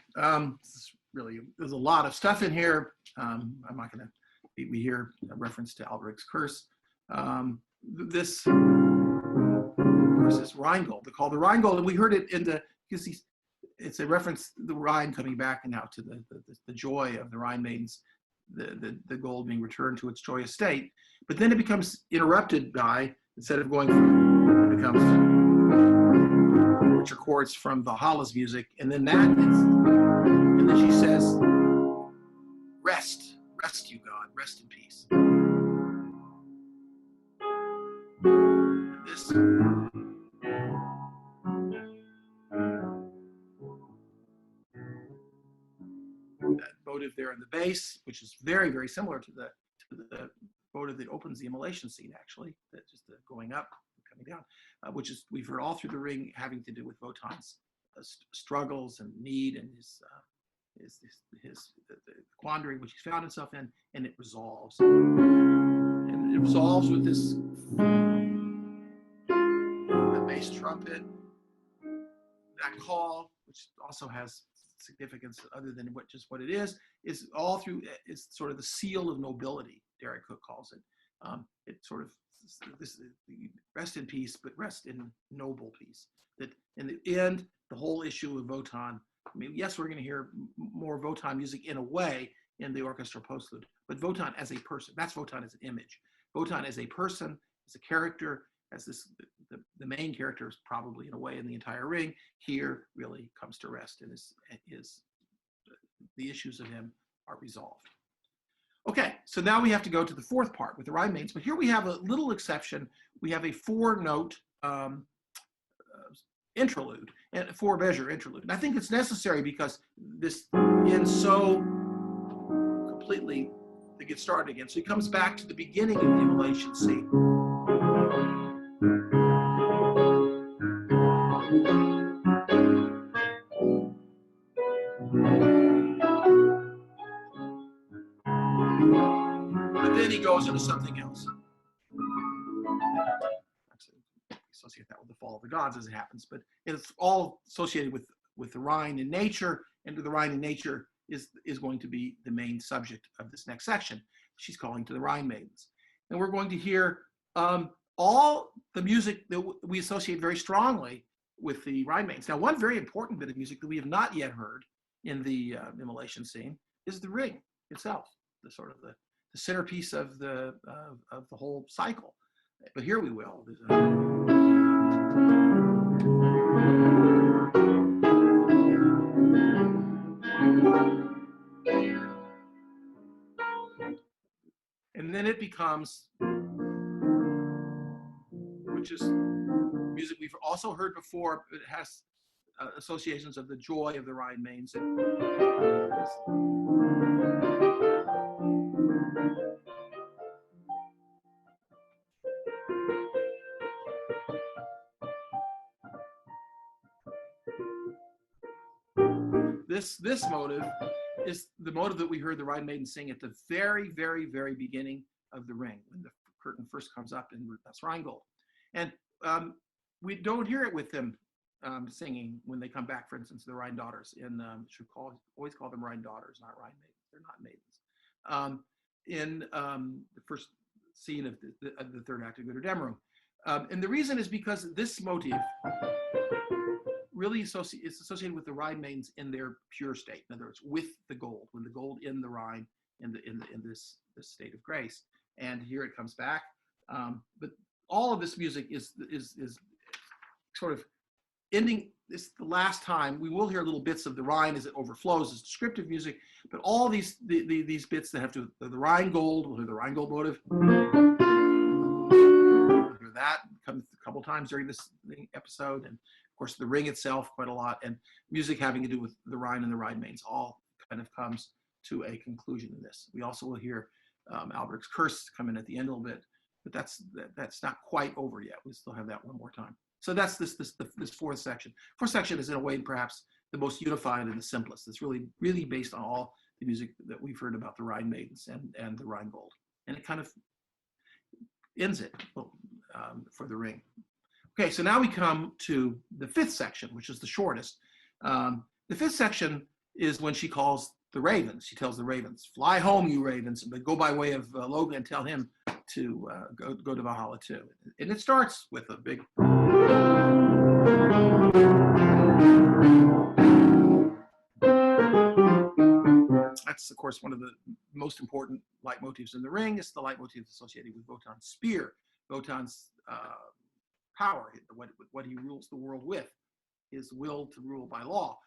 this is really, there's a lot of stuff in here. I'm not going to, we hear a reference to Albirex Curse. This, of course, is Reinbold, they call the Reinbold, and we heard it in the, because it's a reference to the Rhine coming back and now to the joy of the Rhine maidens, the gold being returned to its joyous state. But then it becomes interrupted by, instead of going through, it becomes richer chords from Valhalla's music, and then and then she says, rest, rest you God, rest in peace. And this, that votive there in the bass, which is very, very similar to the votive that opens the Immolation Scene, actually, that's just the going up, coming down, which is, we've heard all through the ring, having to do with Voteon's struggles and need and the quandary which he's found himself in, and it resolves. And it resolves with this the bass trumpet, that call, which also has significance other than just what it is all through, is sort of the seal of nobility, Derek Cook calls it. It sort of, this rest in peace, but rest in noble peace. That in the end, the whole issue of Voteon, I mean, yes, we're going to hear more Voteon music in a way in the orchestra postlude, but Voteon as a person, that's Voteon as an image. Voteon as a person, as a character, as this, the main character is probably in a way in the entire ring, here really comes to rest, and the issues of him are resolved. Okay, so now we have to go to the fourth part with the Rhine maidens, but here we have a little exception. We have a 4-note interlude, and a 4-measure interlude. And I think it's necessary because this ends so completely to get started again. So he comes back to the beginning of the Immolation Scene. But then he goes into something else. Associate that with the fall of the gods as it happens, but it's all associated with the Rhine in nature, and the Rhine in nature is going to be the main subject of this next section. She's calling to the Rhine maidens. And we're going to hear all the music that we associate very strongly with the Rhine maidens. Now, one very important bit of music that we have not yet heard in the Immolation Scene is the ring itself, the sort of the centerpiece of the whole cycle. But here we will. And then it becomes, which is music we've also heard before, but it has associations of the joy of the Rhine maidens. This motive is the motive that we heard the Rhine maidens sing at the very, very, very beginning of the ring, when the curtain first comes up, and that's Reinbold. And we don't hear it with them singing when they come back. For instance, the Rhine daughters, and should always call them Rhine daughters, not Rhine maidens. They're not maidens. In the first scene of the third act of Götterdämmerung. And the reason is because this motif really is associated with the Rhine maidens in their pure state. In other words, with the gold, when the gold in the Rhine, in this state of grace. And here it comes back. But all of this music is sort of ending. This is the last time we will hear little bits of the Rhine as it overflows as descriptive music. But all these bits that have to the Reinbold, we'll hear the Reinbold motive. We'll hear that comes a couple times during this episode, and of course the ring itself quite a lot, and music having to do with the Rhine and the Rhine maidens all kind of comes to a conclusion in this. We also will hear Albirex Curse come in at the end a little bit, but that's not quite over yet. We still have that one more time. So that's this fourth section. Fourth section is in a way perhaps the most unified and the simplest. It's really based on all the music that we've heard about the Rhine maidens and the Reinbold, and it kind of ends it for the ring. Okay, so now we come to the fifth section, which is the shortest. The fifth section is when she calls the ravens. She tells the ravens, "Fly home, you ravens, but go by way of Logan and tell him to go to Valhalla too." And it starts with a big. That's, of course, one of the most important leitmotifs in the ring. It's the leitmotif associated with Voteon's spear, Voteon's power, what he rules the world with, his will to rule by law.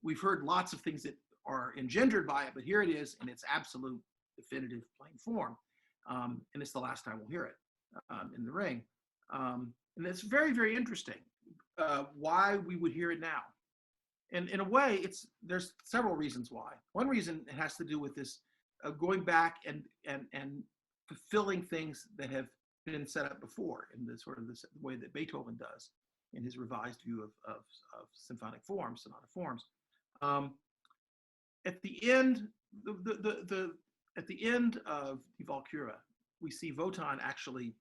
We've heard lots of things that are engendered by it, but here it is in its absolute, definitive, plain form. And it's the last time we'll hear it in the ring. And it's very, very interesting why we would hear it now. And in a way, there's several reasons why. One reason it has to do with this going back and fulfilling things that have been set up before in the sort of the way that Beethoven does in his revised view of symphonic forms, sonata forms. At the end, at the end of Die Walküre, we see Voteon actually.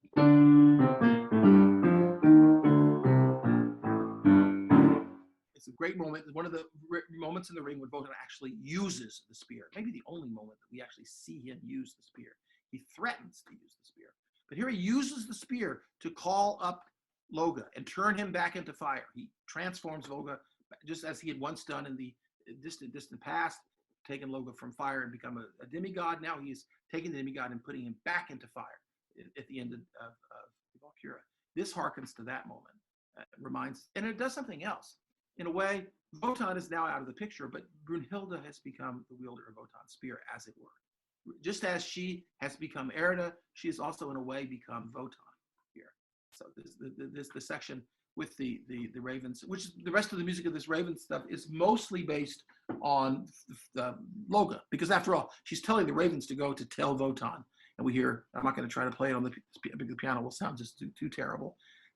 It's a great moment. One of the moments in the ring when Voteon actually uses the spear. Maybe the only moment that we actually see him use the spear. He threatens to use the spear. But here he uses the spear to call up Loga and turn him back into fire. He transforms Loga just as he had once done in the distant past, taken Loga from fire and become a demigod. Now he's taking the demigod and putting him back into fire at the end of Die Walküre. This harkens to that moment. And it does something else. In a way, Voteon is now out of the picture, but Brunhilde has become the wielder of Voteon's spear, as it were. Just as she has become Erda, she has also, in a way, become Voteon here. So the section with the Ravens, which the rest of the music of this Raven stuff is mostly based on the Loga, because after all, she's telling the Ravens to go to tell Voteon. And we hear, I'm not going to try to play it on the piano, will sound just too terrible.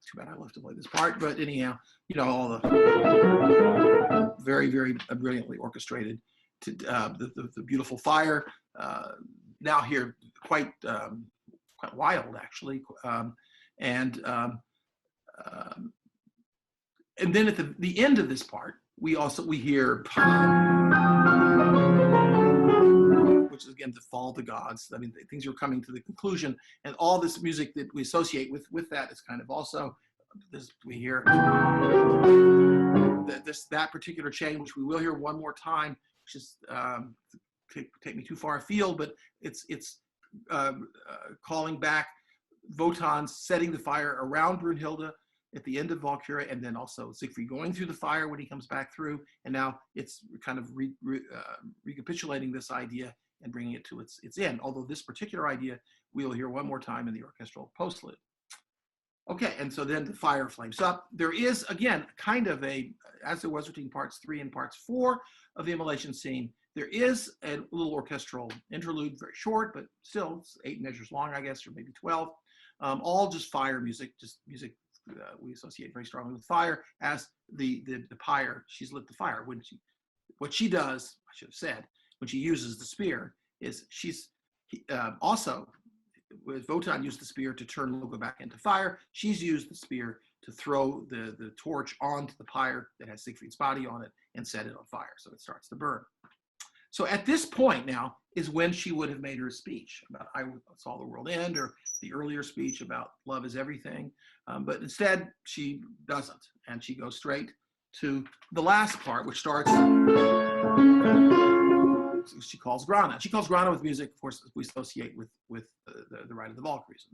Too bad I love to play this part, but anyhow, you know, all the very, very brilliantly orchestrated, the beautiful fire, now here quite wild actually, and then at the end of this part, we hear, which is again the fall of the gods. I mean, things are coming to the conclusion, and all this music that we associate with that is kind of also this. We hear that particular chain, which we will hear one more time, which is take me too far afield, but it's calling back Voteon setting the fire around Brunhilde at the end of Valkyria, and then also Siegfried going through the fire when he comes back through, and now it's kind of recapitulating this idea and bringing it to its end. Although this particular idea we'll hear one more time in the orchestral postlude. Okay, and so then the fire flames up. There is, again, kind of as there was between parts 3 and parts 4 of the Immolation Scene, there is a little orchestral interlude, very short, but still it's 8 measures long, I guess, or maybe 12. All just fire music, just music we associate very strongly with fire, as the pyre, she's lit the fire. What she does, I should have said, when she uses the spear, is also, with Voteon used the spear to turn Loga back into fire, she's used the spear to throw the torch onto the pyre that has Siegfried's body on it and set it on fire, so it starts to burn. So at this point now is when she would have made her speech about I saw the world end, or the earlier speech about love is everything. But instead, she doesn't. And she goes straight to the last part, which starts, she calls Grana. She calls Grana with music, of course, we associate with the Ride of the Valkyries.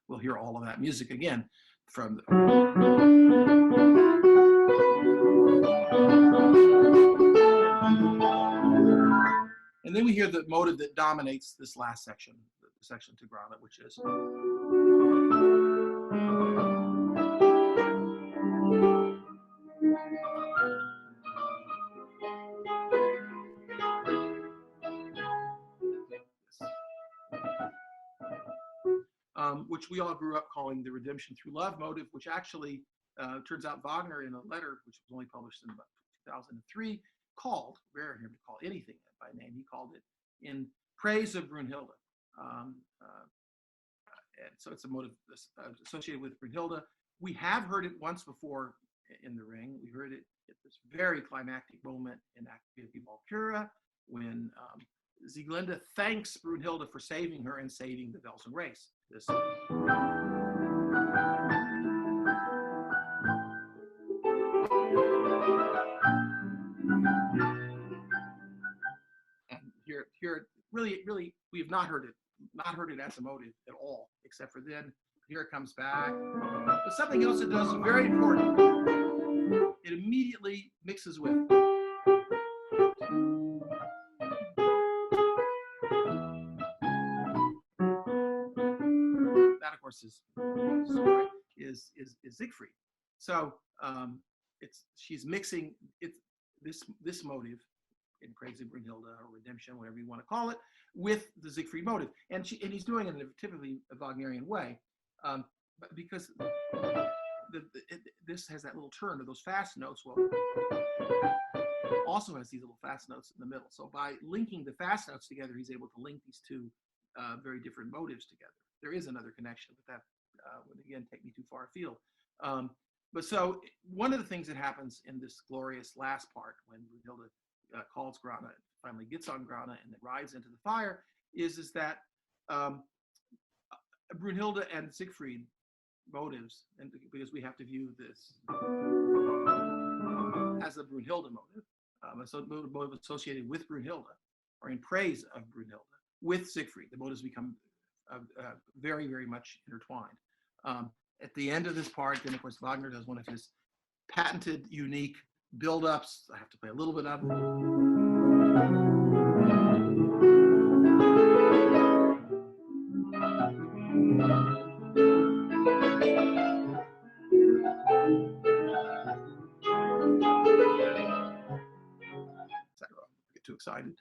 We'll hear all of that music again from and then we hear the motive that dominates this last section, the section to Grana, which is which we all grew up calling the Redemption Through Love motive, which actually turns out Wagner, in a letter which was only published in about 2003, called, rare him to call anything by name, he called it in praise of Brunhilde. And so it's a motive associated with Brunhilde. We have heard it once before in the ring. We heard it at this very climactic moment in Act of Valkyria, when Glinda thanks Brunhilde for saving her and saving the Velsen race. This and here really we have not heard it as a motive at all, except for then here it comes back. But something else it does very important. It immediately mixes with that, of course, is Siegfried. So she's mixing this motive in praise of Brunhilde, or redemption, whatever you want to call it, with the Siegfried motive, and he's doing it in a typically Wagnerian way, because this has that little turn of those fast notes. Well, also has these little fast notes in the middle. So by linking the fast notes together, he's able to link these two very different motives together. There is another connection, but that would again take me too far afield. But so one of the things that happens in this glorious last part, when Brunhilde calls Grana, finally gets on Grana, and then rides into the fire, is that Brunhilde and Siegfried motives, and because we have to view this as a Brunhilde motive, so motive associated with Brunhilde, or in praise of Brunhilde, with Siegfried. The motives become very, very much intertwined. At the end of this part, then of course Wagner does one of his patented, unique build-ups. I have to play a little bit of it. decided,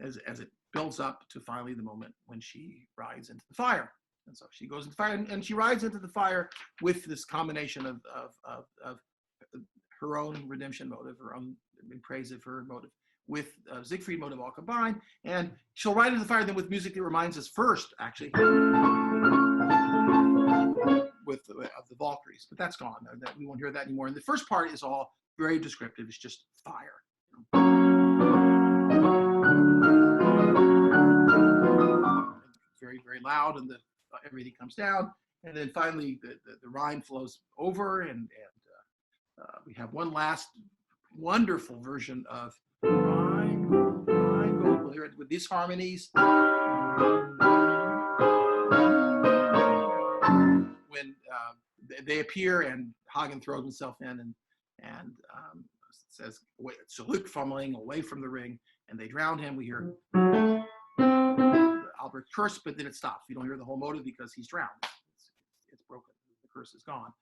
as it builds up to finally the moment when she rides into the fire. And so she goes into the fire, and she rides into the fire with this combination of her own redemption motive, her own in praise of her motive, with Siegfried motive all combined. And she'll ride into the fire then with music that reminds us first, actually, with of the Valkyries, but that's gone. We won't hear that anymore. And the first part is all very descriptive. It's just fire. Very, very loud, and everything comes down. And then finally, the Rhine flows over, and we have one last wonderful version of Rhine. We'll hear it with these harmonies. When they appear, and Hagen throws himself in and says, "Salute fumbling away from the ring," and they drown him. We hear Albirex Curse, but then it stops. You don't hear the whole motive because he's drowned. It's broken. The curse is gone.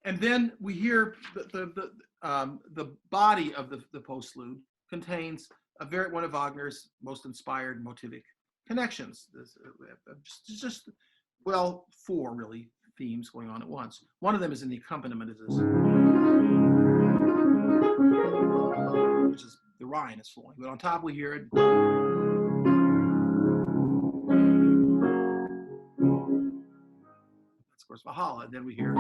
And then we hear the body of the postlude contains one of Wagner's most inspired motivic connections. Just well, 4 really themes going on at once. One of them is in the accompaniment of this, which is the Rhine is flowing. But on top we hear it. That's of course Valhalla. And then we hear,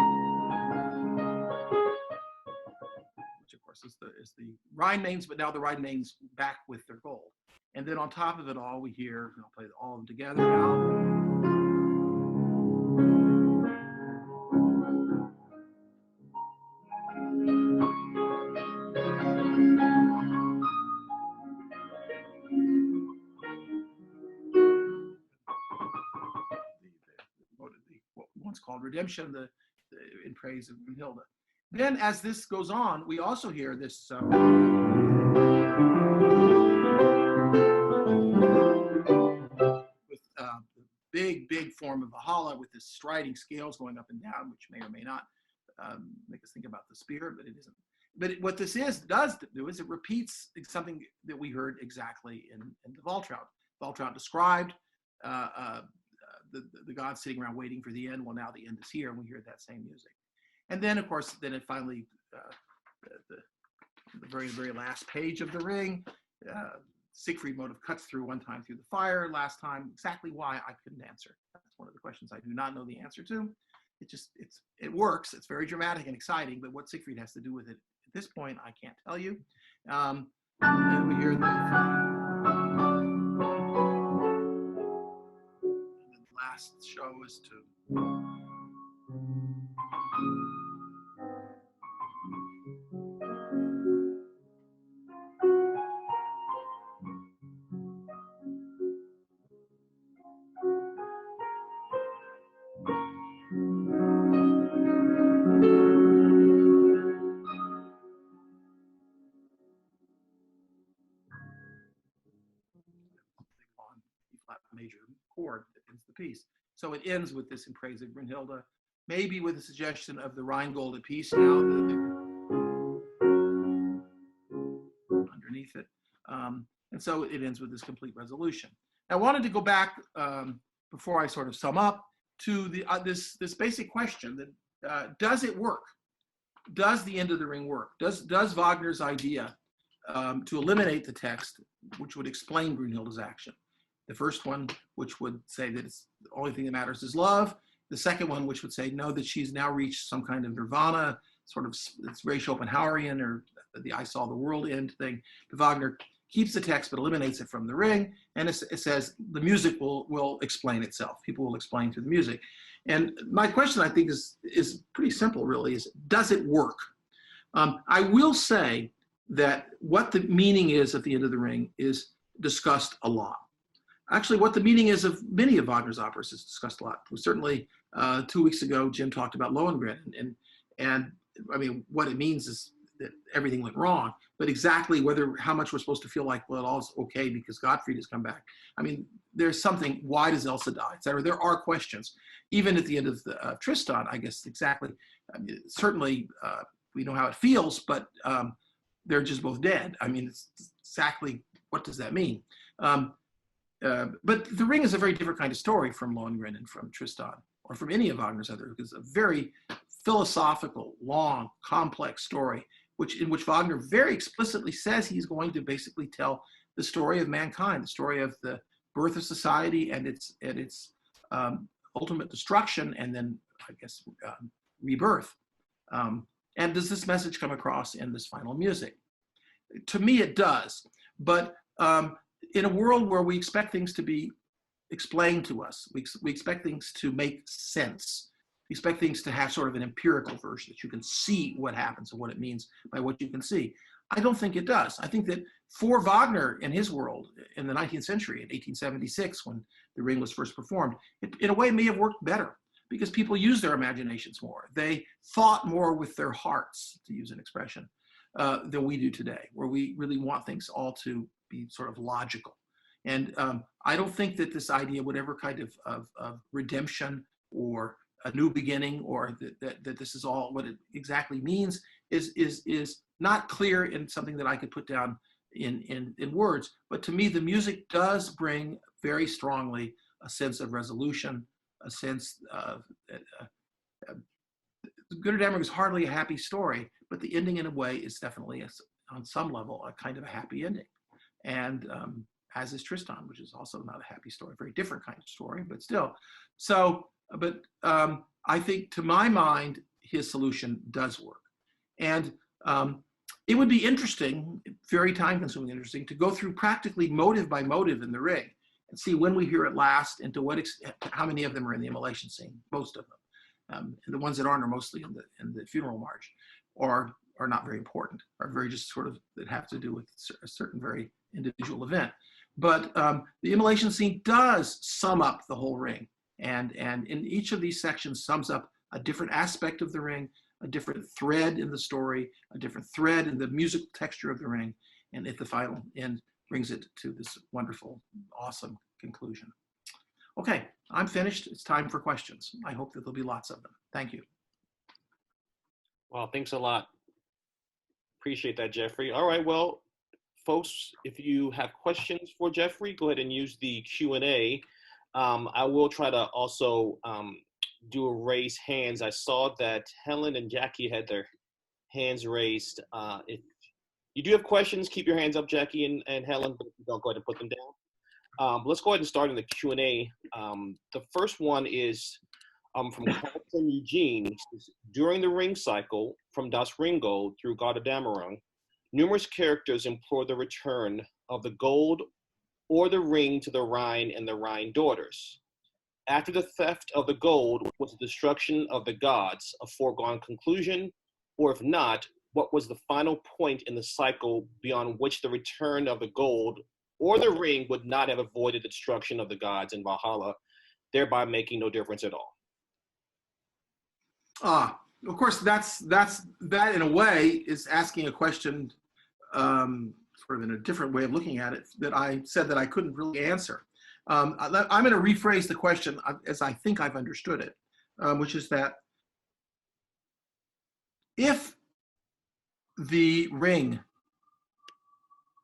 which of course is the Rhine names, but now the Rhine names back with their gold. And then on top of it all, we hear, and I'll play all of them together now. What's called redemption, in praise of Brunhilde. Then, as this goes on, we also hear this the big form of Valhalla with this striding scales going up and down, which may or may not make us think about the spear, but it isn't. But what this does do is it repeats something that we heard exactly in the Waltraud. Waltraud described the gods sitting around waiting for the end. Well, now the end is here, and we hear that same music. And then, of course, then it finally, the very, very last page of the ring, Siegfried motive cuts through one time through the fire. Last time, exactly why, I couldn't answer. That's one of the questions I do not know the answer to. It works. It's very dramatic and exciting, but what Siegfried has to do with it at this point, I can't tell you. And we hear last show is to major chord that ends the piece. So it ends with this in praise of Brunhilde, maybe with a suggestion of the Reinbold at peace now underneath it. And so it ends with this complete resolution. I wanted to go back before I sort of sum up to this basic question that does it work? Does the end of the ring work? Does Wagner's idea to eliminate the text, which would explain Brunhilde's action? The first one, which would say that it's the only thing that matters is love. The second one, which would say, no, that she's now reached some kind of nirvana, sort of, it's very Schopenhauerian, or the I saw the world end thing. Wagner keeps the text, but eliminates it from the ring. And it says the music will explain itself. People will explain through the music. And my question, I think, is pretty simple, really, is does it work? I will say that what the meaning is at the end of the ring is discussed a lot. Actually, what the meaning is of many of Wagner's operas is discussed a lot. Certainly, 2 weeks ago, Jim talked about Lohengrin, and I mean, what it means is that everything went wrong, but exactly how much we're supposed to feel like, well, all's okay because Gottfried has come back. I mean, there's something, why does Elsa die, etc. There are questions. Even at the end of Tristan, I guess exactly, I mean, certainly we know how it feels, but they're just both dead. I mean, it's exactly what does that mean. But The Ring is a very different kind of story from Lohengrin and from Tristan, or from any of Wagner's other, because it's a very philosophical, long, complex story, in which Wagner very explicitly says he's going to basically tell the story of mankind, the story of the birth of society and its ultimate destruction, and then, I guess, rebirth. And does this message come across in this final music? To me, it does. But in a world where we expect things to be explained to us, we expect things to make sense. We expect things to have sort of an empirical version, that you can see what happens and what it means by what you can see. I don't think it does. I think that for Wagner in his world in the 19th century, in 1876, when The Ring was first performed, it in a way may have worked better, because people used their imaginations more. They thought more with their hearts, to use an expression, than we do today, where we really want things all to be sort of logical. And I don't think that this idea, whatever kind of redemption or a new beginning, or that this is all what it exactly means, is not clear in something that I could put down in words. But to me, the music does bring very strongly a sense of resolution, a sense of Glinda Dammerung is hardly a happy story, but the ending in a way is definitely, on some level, a kind of a happy ending. And as is Tristan, which is also not a happy story, a very different kind of story, but still. So, but I think, to my mind, his solution does work. And it would be interesting, very time-consuming interesting, to go through practically motive by motive in The Ring and see when we hear it last, and to what extent, how many of them are in the Immolation Scene. Most of them. And the ones that aren't are mostly in the funeral march, or are not very important, are very just sort of, that have to do with a certain very individual event. But the Immolation Scene does sum up the whole Ring, and in each of these sections sums up a different aspect of the Ring, a different thread in the story, a different thread in the musical texture of the Ring, and at the final end brings it to this wonderful, awesome conclusion. Okay, I'm finished. It's time for questions. I hope that there'll be lots of them. Thank you. Well, thanks a lot. Appreciate that, Jeffrey. All right, well, folks, if you have questions for Jeffrey, go ahead and use the Q&A. I will try to also do a raise hands. I saw that Helen and Jackie had their hands raised. If you do have questions, keep your hands up, Jackie and Helen, but if you don't, go ahead and put them down. Let's go ahead and start in the Q&A. The first one is from Carlton Eugene. During the Ring cycle, from Das Reinbold through Götterdämmerung, numerous characters implore the return of the gold or the ring to the Rhine and the Rhine daughters. After the theft of the gold, was the destruction of the gods a foregone conclusion? Or if not, what was the final point in the cycle beyond which the return of the gold or the ring would not have avoided the destruction of the gods in Valhalla, thereby making no difference at all? Of course, that in a way is asking a question sort of in a different way of looking at it that I said that I couldn't really answer. I'm going to rephrase the question as I think I've understood it, which is that if the ring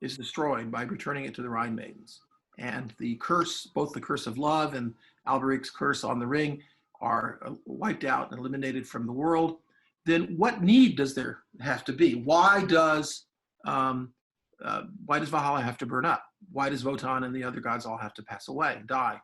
is destroyed by returning it to the Rhine maidens, and the curse, both the curse of love and Albirex Curse on the ring, are wiped out and eliminated from the world, then what need does there have to be? Why does Valhalla have to burn up? Why does Voteon and the other gods all have to pass away, die?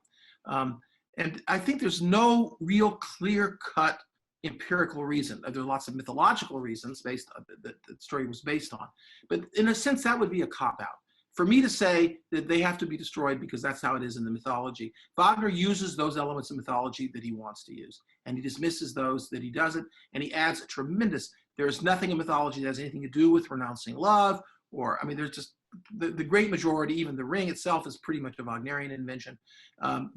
And I think there's no real clear-cut empirical reason. There are lots of mythological reasons based on that the story was based on, but in a sense that would be a cop-out. For me to say that they have to be destroyed because that's how it is in the mythology, Wagner uses those elements of mythology that he wants to use, and he dismisses those that he doesn't, and he adds a tremendous, there's nothing in mythology that has anything to do with renouncing love, or, I mean, there's just, the great majority, even the ring itself is pretty much a Wagnerian invention.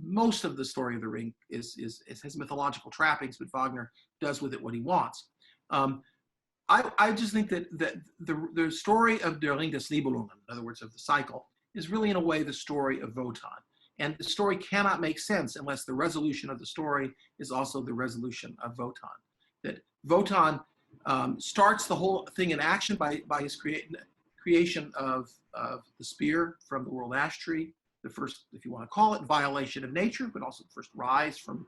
Most of the story of the ring has mythological trappings, but Wagner does with it what he wants. I just think that the story of Der Ring des Nibelungen, in other words, of the cycle, is really in a way the story of Voteon. And the story cannot make sense unless the resolution of the story is also the resolution of Voteon. That Voteon starts the whole thing in action by his creation of the spear from the world ash tree, the first, if you want to call it, violation of nature, but also the first rise from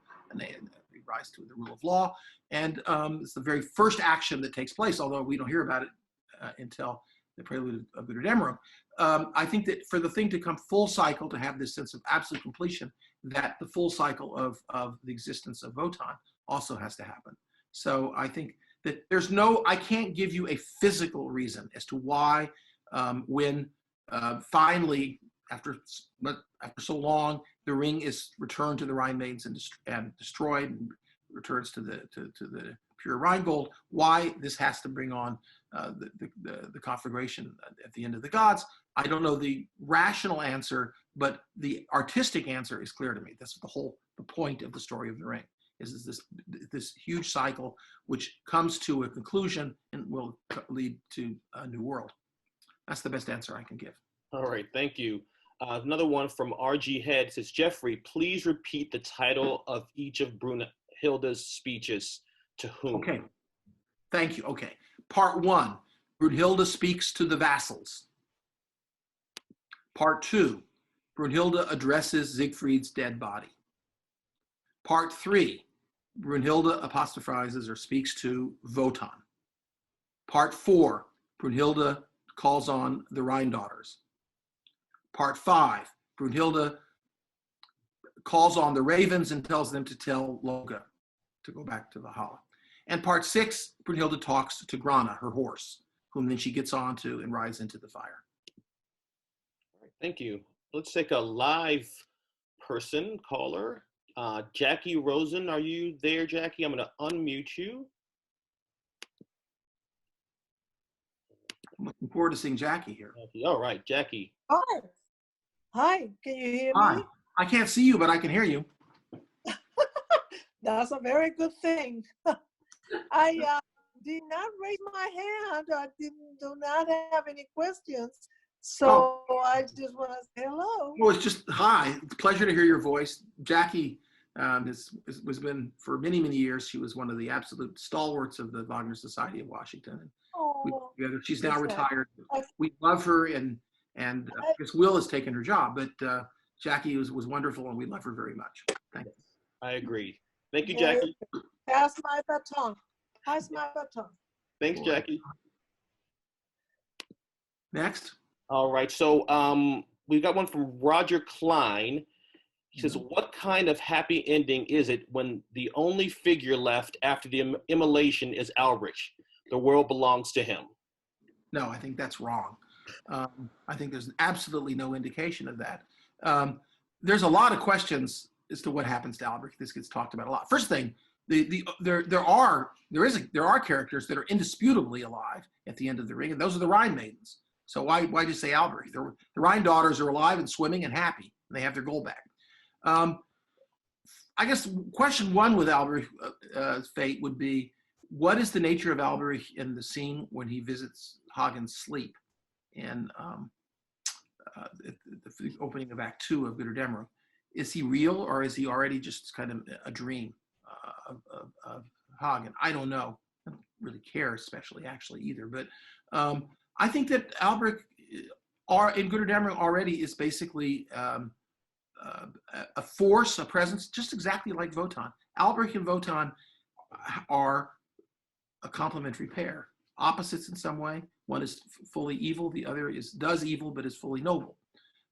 rise to the rule of law. And it's the very first action that takes place, although we don't hear about it until the Prelude of Götterdämmerung. I think that for the thing to come full cycle, to have this sense of absolute completion, that the full cycle of the existence of Voteon also has to happen. So I think that I can't give you a physical reason as to why when finally, after so long, the ring is returned to the Rhine maidens and destroyed and returns to the pure Reinbold, why this has to bring on the conflagration at the end of the gods. I don't know the rational answer, but the artistic answer is clear to me. That's the point of the story of the ring, is this huge cycle which comes to a conclusion and will lead to a new world. That's the best answer I can give. All right, thank you. Another one from RG Head says, Jeffrey, please repeat the title of each of Brunhilde's speeches to whom? Okay, thank you. Okay, part 1, Brunhilde speaks to the vassals. Part 2, Brunhilde addresses Siegfried's dead body. Part 3, Brunhilde apostrophizes or speaks to Voteon. Part 4, Brunhilde calls on the Rhine daughters. Part 5, Brunhilde calls on the ravens and tells them to tell Loga to go back to Valhalla. And part 6, Brunhilde talks to Grana, her horse, whom then she gets onto and rides into the fire. All right, thank you. Let's take a live person, caller. Jackie Rosen, are you there, Jackie? I'm going to unmute you. I'm looking forward to seeing Jackie here. All right, Jackie. Hi. Hi, can you hear Hi. me? I can't see you, but I can hear you. That's a very good thing. I did not raise my hand. I do not have any questions. So I just want to say hello. Well, it's just hi. It's a pleasure to hear your voice. Jackie has been for many, many years. She was one of the absolute stalwarts of the Wagner Society of Washington. Oh, She's now retired. We love her, and I guess Will has taken her job, but Jackie was wonderful, and we love her very much. Thank you. I agree. Thank you, Jackie. pass my baton. Pass my baton. Thanks, Jackie. Next. All right, so we've got one from Roger Klein. He says, what kind of happy ending is it when the only figure left after the immolation is Albirex? The world belongs to him. No, I think that's wrong. I think there's absolutely no indication of that. There's a lot of questions as to what happens to Albirex. This gets talked about a lot. First thing, there are characters that are indisputably alive at the end of the ring, and those are the Rhine maidens. So why just say Albirex? The Rhine daughters are alive and swimming and happy, and they have their gold back. I guess question 1 with Albirex' fate would be, what is the nature of Albirex in the scene when he visits Hagen's sleep in the opening of Act 2 of Götterdämmerung? Is he real, or is he already just kind of a dream of Hagen? I don't know. I don't really care especially actually either, but I think that Albirex in Götterdämmerung already is basically a force, a presence, just exactly like Voteon. Albirex and Voteon are a complementary pair, opposites in some way. One is fully evil, the other does evil but is fully noble.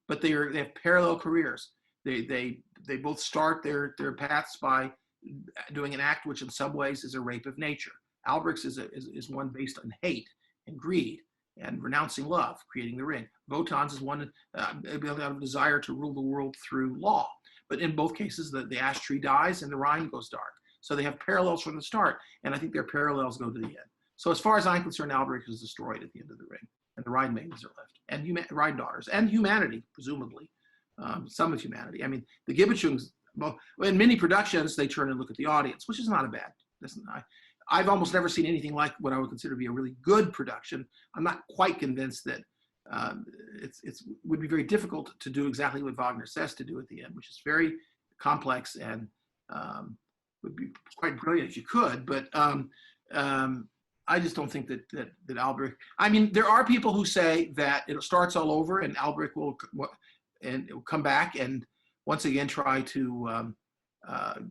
But they have parallel careers. They both start their paths by doing an act which in some ways is a rape of nature. Albirex is one based on hate and greed and renouncing love, creating the ring. Voteon's is one out of desire to rule the world through law. But in both cases, the ash tree dies and the Rhine goes dark. So they have parallels from the start, and I think their parallels go to the end. So as far as I'm concerned, Albirex is destroyed at the end of the ring, and the Rhine maidens are left, and Rhine daughters, and humanity, presumably, some of humanity. I mean, the Gibbetschungs, well, in many productions, they turn and look at the audience, which is not a bad. I've almost never seen anything like what I would consider to be a really good production. I'm not quite convinced that it would be very difficult to do exactly what Wagner says to do at the end, which is very complex and would be quite brilliant if you could. But I just don't think that Albirex. I mean, there are people who say that it starts all over and Albirex will come back and once again try to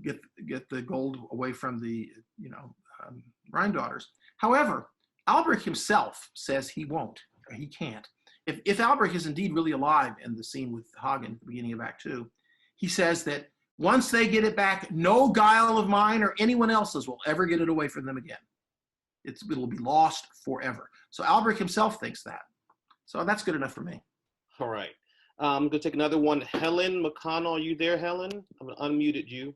get the gold away from the Rhine daughters. However, Albirex himself says he won't, or he can't. If Albirex is indeed really alive in the scene with Hagen at the beginning of Act 2, he says that once they get it back, no guile of mine or anyone else's will ever get it away from them again. It'll be lost forever. So Albirex himself thinks that. So that's good enough for me. All right. I'm going to take another one. Helen McConnell, are you there, Helen? I'm unmuted you.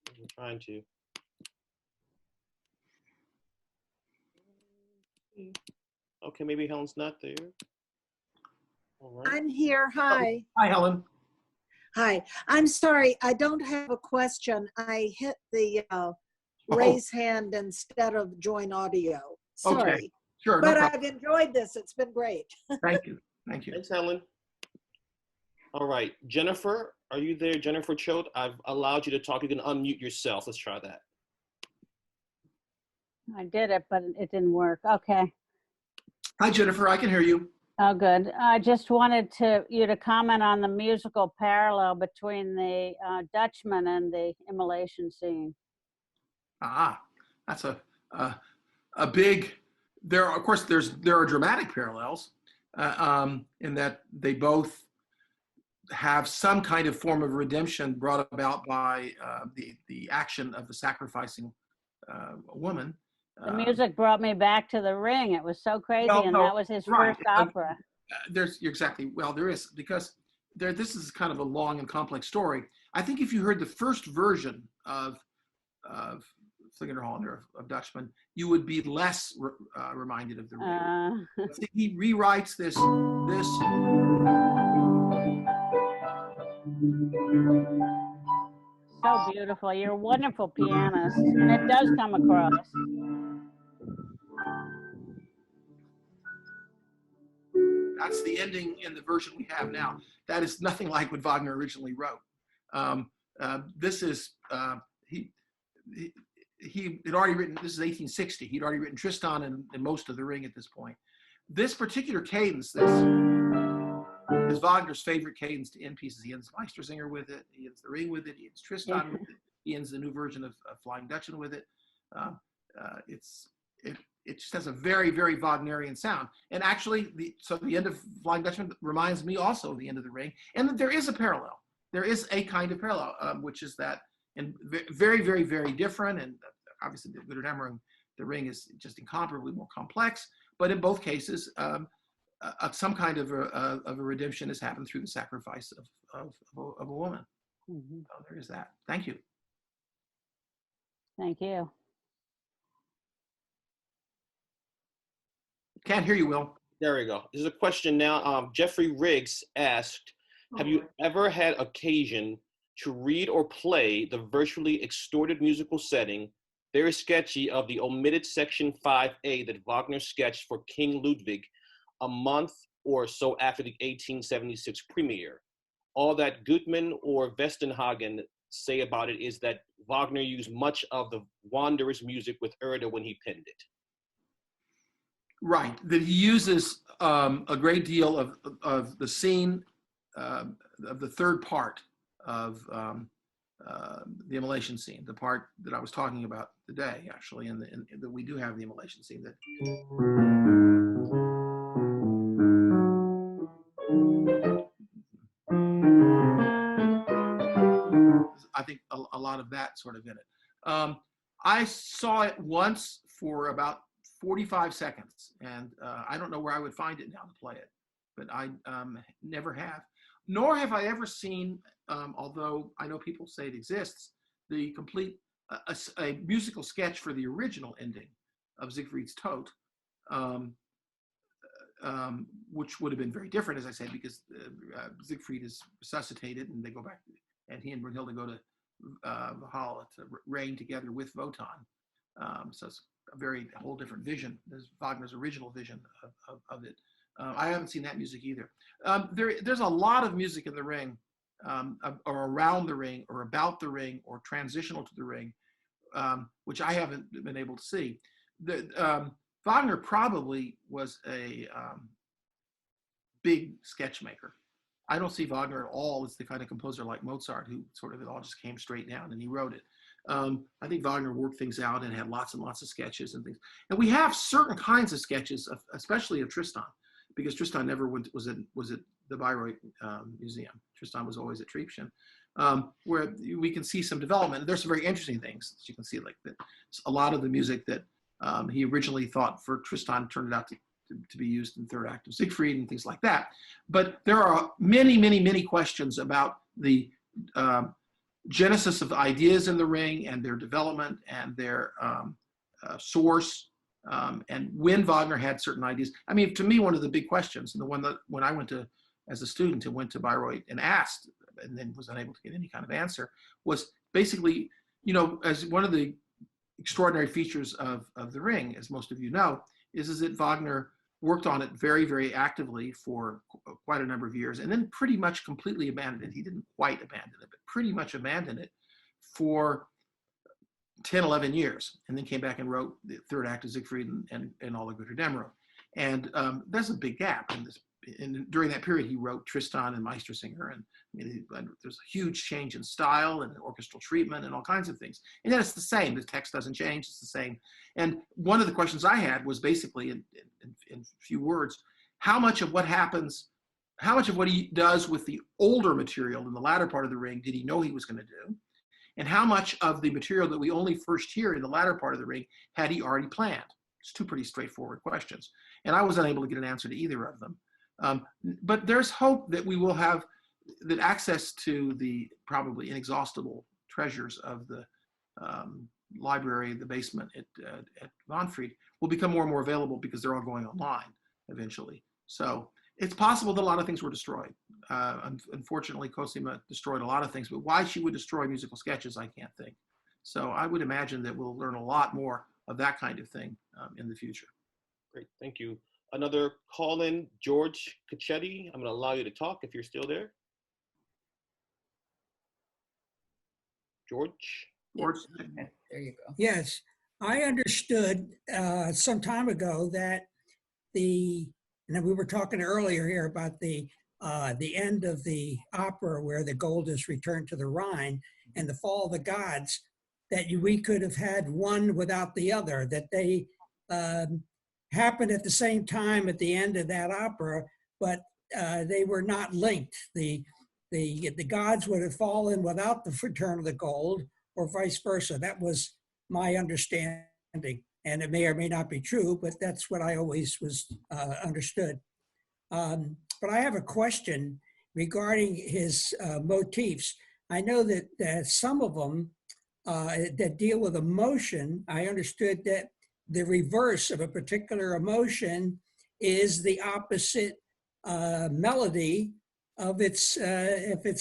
I'm trying to. Okay, maybe Helen's not there. All right. I'm here. Hi. Hi, Helen. Hi. I'm sorry. I don't have a question. I hit the raise hand instead of join audio. Sorry. Okay. Sure. But No problem. I've enjoyed this. It's been great. Thank you. Thank you. Thanks, Helen. All right. Jennifer, are you there? Jennifer Choate, I've allowed you to talk. You can unmute yourself. Let's try that. I did it, but it didn't work. Okay. Hi, Jennifer. I can hear you. Oh, good. I just wanted you to comment on the musical parallel between the Dutchman and the Immolation Scene. That's a big. Of course, there are dramatic parallels in that they both have some kind of form of redemption brought about by the action of the sacrificing woman. The music brought me back to The Ring. It was so crazy, Well, and no, that was his right. first opera. You're exactly, well, there is, because this is kind of a long and complex story. I think if you heard the first version of Flingerholder of Dutchman, you would be less reminded of The Ring. He rewrites this. So beautiful. You're a wonderful pianist, and it does come across. That's the ending in the version we have now. That is nothing like what Wagner originally wrote. This is, he had already written, this is 1860. He'd already written Tristan and most of The Ring at this point. This particular cadence, this is Wagner's favorite cadence to end pieces. He ends Meistersinger with it. He ends The Ring with it. He ends Tristan with it. He ends the new version of Flying Dutchman with it. It just has a very, very Wagnerian sound. And actually, the end of Flying Dutchman reminds me also of the end of The Ring. And that there is a parallel. There is a kind of parallel, which is that, and very, very, very different. And obviously, the Wiederdämmerung, The Ring is just incomparably more complex. But in both cases, some kind of a redemption has happened through the sacrifice of a woman. Mm-hmm. So there is that. Thank you. Thank you. Can't hear you, Will. There we go. There's a question now. Jeffrey Riggs asked, have you ever had occasion to read or play the virtually extorted musical setting, very sketchy, of the omitted section 5A that Wagner sketched for King Ludwig a month or so after the 1876 premiere? All that Gutmann or Westenhagen say about it is that Wagner used much of the Wanderer's music with Erda when he penned it. Right, that he uses a great deal of the scene of the third part of the Immolation Scene, the part that I was talking about today, actually, and that we do have the Immolation Scene. That I think a lot of that sort of in it. I saw it once for about 45 seconds, and I don't know where I would find it now to play it, but I never have. Nor have I ever seen, although I know people say it exists, the complete, a musical sketch for the original ending of Siegfried's Tod, which would have been very different, as I said, because Siegfried is resuscitated and they go back, and he and Brunhilde go to Valhalla to reign together with Voteon. So it's a whole different vision. There's Wagner's original vision of it. I haven't seen that music either. There's a lot of music in The Ring, or around The Ring, or about The Ring, or transitional to The Ring, which I haven't been able to see. Wagner probably was a big sketch maker. I don't see Wagner at all as the kind of composer like Mozart, who sort of it all just came straight down and he wrote it. I think Wagner worked things out and had lots and lots of sketches and things. And we have certain kinds of sketches, especially of Tristan, because Tristan never was at the Bayreuth Museum. Tristan was always at Triebschen, where we can see some development. There's some very interesting things that you can see, like that. A lot of the music that he originally thought for Tristan turned out to be used in the third act of Siegfried and things like that. But there are many, many, many questions about the genesis of ideas in the Ring and their development and their source, and when Wagner had certain ideas. I mean, to me, one of the big questions, and the one that when I went to, as a student, and went to Bayreuth and asked, and then was unable to get any kind of answer, was basically, you know, as one of the extraordinary features of the Ring, as most of you know, is that Wagner worked on it very, very actively for quite a number of years, and then pretty much completely abandoned it. He didn't quite abandon it, but pretty much abandoned it for 10, 11 years, and then came back and wrote the third act of Siegfried and all the Götter Dämmerung. And there's a big gap in this. And during that period, he wrote Tristan and Meistersinger, and I mean, there's a huge change in style and orchestral treatment and all kinds of things. And then it's the same. The text doesn't change. It's the same. And one of the questions I had was basically, in a few words, how much of what happens, how much of what he does with the older material in the latter part of the Ring did he know he was going to do? And how much of the material that we only first hear in the latter part of the Ring had he already planned? It's two pretty straightforward questions. And I was unable to get an answer to either of them. But there's hope that we will have that access to the probably inexhaustible treasures of the library, the basement at Manfred, will become more and more available because they're all going online eventually. So it's possible that a lot of things were destroyed. Unfortunately, Cosima destroyed a lot of things, but why she would destroy musical sketches, I can't think. So I would imagine that we'll learn a lot more of that kind of thing in the future. Great, thank you. Another call in, George Cacchetti. I'm going to allow you to talk if you're still there. George? There you go. Yes, I understood some time ago that and we were talking earlier here about the end of the opera where the gold is returned to the Rhine and the fall of the gods, that we could have had one without the other, that they happened at the same time at the end of that opera, but they were not linked. The gods would have fallen without the return of the gold, or vice versa. That was my understanding, and it may or may not be true, but that's what I always was understood. But I have a question regarding his motifs. I know that some of them that deal with emotion, I understood that the reverse of a particular emotion is the opposite melody of its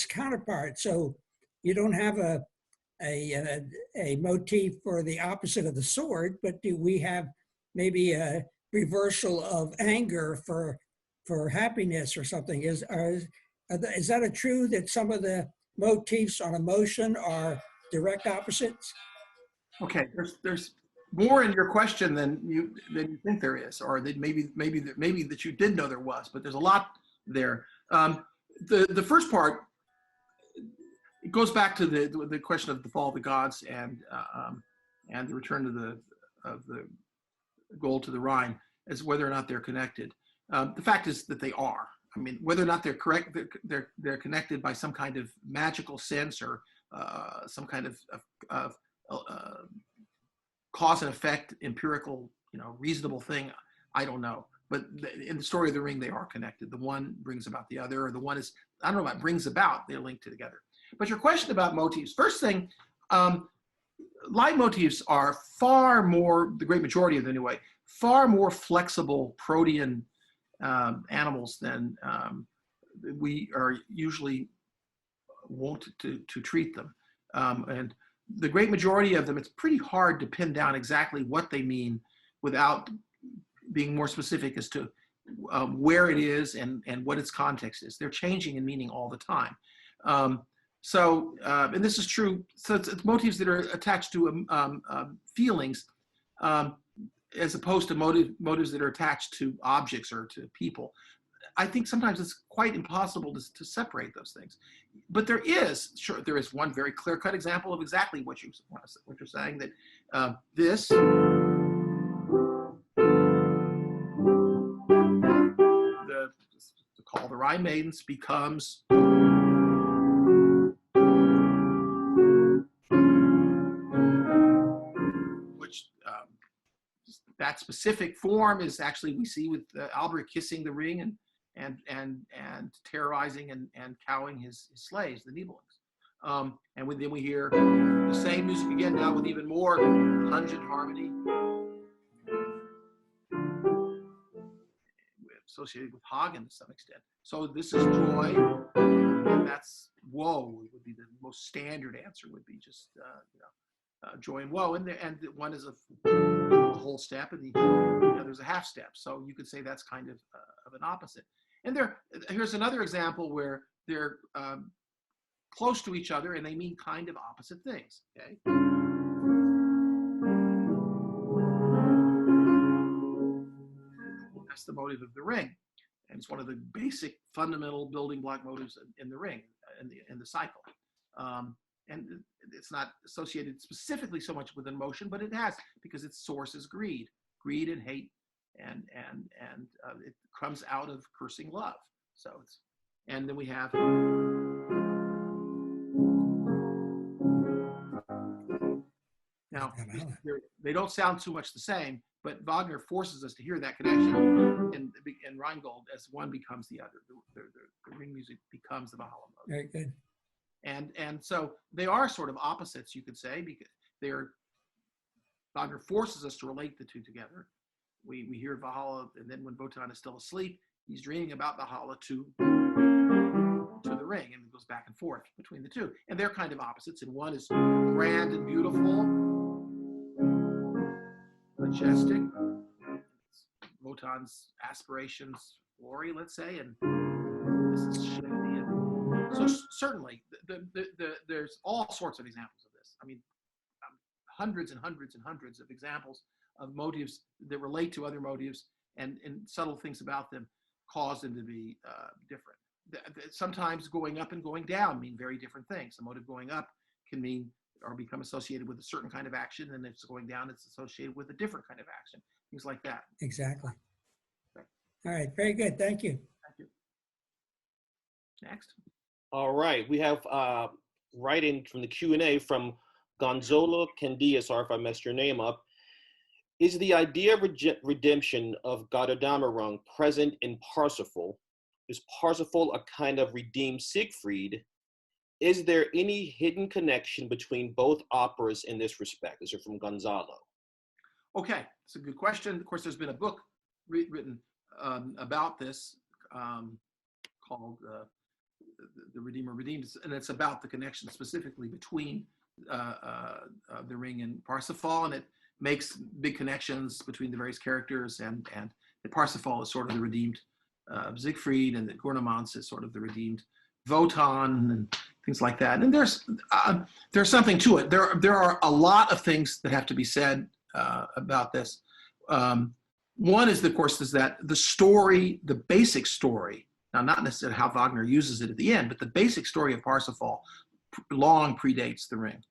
counterpart. So you don't have a motif for the opposite of the sword, but do we have maybe a reversal of anger for happiness or something? Is that true that some of the motifs on emotion are direct opposites? Okay, there's more in your question than you think there is, or that maybe that you did know there was, but there's a lot there. The first part, it goes back to the question of the fall of the gods and the return of the gold to the Rhine, as whether or not they're connected. The fact is that they are. I mean, whether or not they're correct, they're connected by some kind of magical sense or some kind of cause and effect, empirical, reasonable thing. I don't know. But in the story of the Ring, they are connected. The one brings about the other, or the one is, I don't know about brings about, they're linked together. But your question about motifs, first thing, leitmotifs are far more, the great majority of them anyway, far more flexible protean animals than we are usually wont to treat them. And the great majority of them, it's pretty hard to pin down exactly what they mean without being more specific as to where it is and what its context is. They're changing in meaning all the time. And this is true, so it's motifs that are attached to feelings. as opposed to motives that are attached to objects or to people. I think sometimes it's quite impossible to separate those things. But there is one very clear-cut example of exactly what you're saying, that this the Call of the Rhine Maidens becomes which that specific form is actually, we see with Albirex kissing the ring and terrorizing and cowing his slaves, the Nibelungs. And then we hear the same music again, now with even more pungent harmony, associated with Hagen to some extent. So this is joy, and that's woe. It would be the most standard answer, would be just joy and woe, and one is a whole step, and the other's a half step. So you could say that's kind of an opposite. And here's another example where they're close to each other and they mean kind of opposite things. Okay. That's the motive of the ring, and it's one of the basic fundamental building block motives in the ring, in the cycle. And it's not associated specifically so much with emotion, but it has, because its source is greed and hate, and it comes out of cursing love. So and then we have now they don't sound too much the same, but Wagner forces us to hear that connection in Reinbold as one becomes the other. The ring music becomes the Valhalla mode. Very good. And so they are sort of opposites, you could say, because Wagner forces us to relate the two together. We hear Valhalla, and then when Voteon is still asleep, he's dreaming about Valhalla to the ring, and it goes back and forth between the two. And they're kind of opposites, and one is grand and beautiful, majestic, Voteon's aspirations, glory, let's say, and this is shifty. So certainly, there's all sorts of examples of this. I mean, hundreds and hundreds and hundreds of examples of motives that relate to other motives, and subtle things about them cause them to be different. Sometimes going up and going down mean very different things. A motive going up can mean or become associated with a certain kind of action, and if it's going down, it's associated with a different kind of action. Things like that. Exactly. Okay. All right, very good. Thank you. Thank you. Next. All right, we have writing from the Q&A from Gonzalo Candia, sorry if I messed your name up. Is the idea of redemption of Götterdämmerung present in Parsifal? Is Parsifal a kind of redeemed Siegfried? Is there any hidden connection between both operas in this respect? This is from Gonzalo. Okay, it's a good question. Of course, there's been a book written about this called The Redeemer Redeemed, and it's about the connection specifically between the ring and Parsifal, and it makes big connections between the various characters, and the Parsifal is sort of the redeemed Siegfried, and the Gurnemanz is sort of the redeemed Voteon, and things like that. And there's something to it. There are a lot of things that have to be said about this. One is, of course, is that the story, the basic story, now not necessarily how Wagner uses it at the end, but the basic story of Parsifal long predates the ring.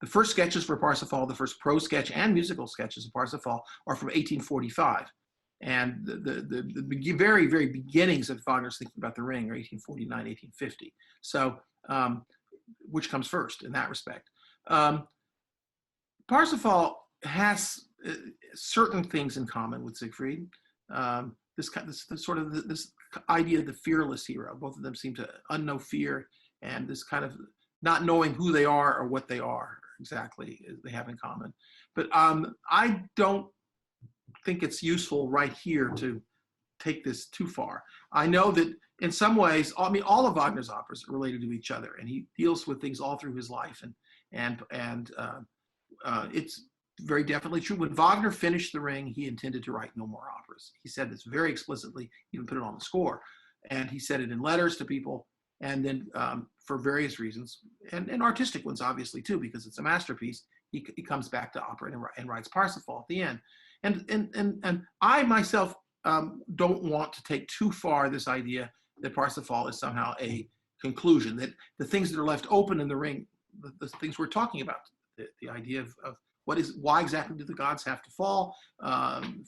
The first sketches for Parsifal, the first prose sketch and musical sketches of Parsifal are from 1845. And the very, very beginnings of Wagner's thinking about the ring are 1849, 1850. So, which comes first in that respect? Parsifal has certain things in common with Siegfried. This idea of the fearless hero. Both of them seem to unknow fear, and this kind of not knowing who they are or what they are exactly they have in common. But I don't think it's useful right here to take this too far. I know that in some ways, I mean, all of Wagner's operas are related to each other, and he deals with things all through his life, and it's very definitely true. When Wagner finished The Ring, he intended to write no more operas. He said this very explicitly, he even put it on the score, and he said it in letters to people, and then for various reasons, and artistic ones obviously too, because it's a masterpiece, he comes back to opera and writes Parsifal at the end. And I myself don't want to take too far this idea that Parsifal is somehow a conclusion, that the things that are left open in the ring, the things we're talking about, the idea of why exactly do the gods have to fall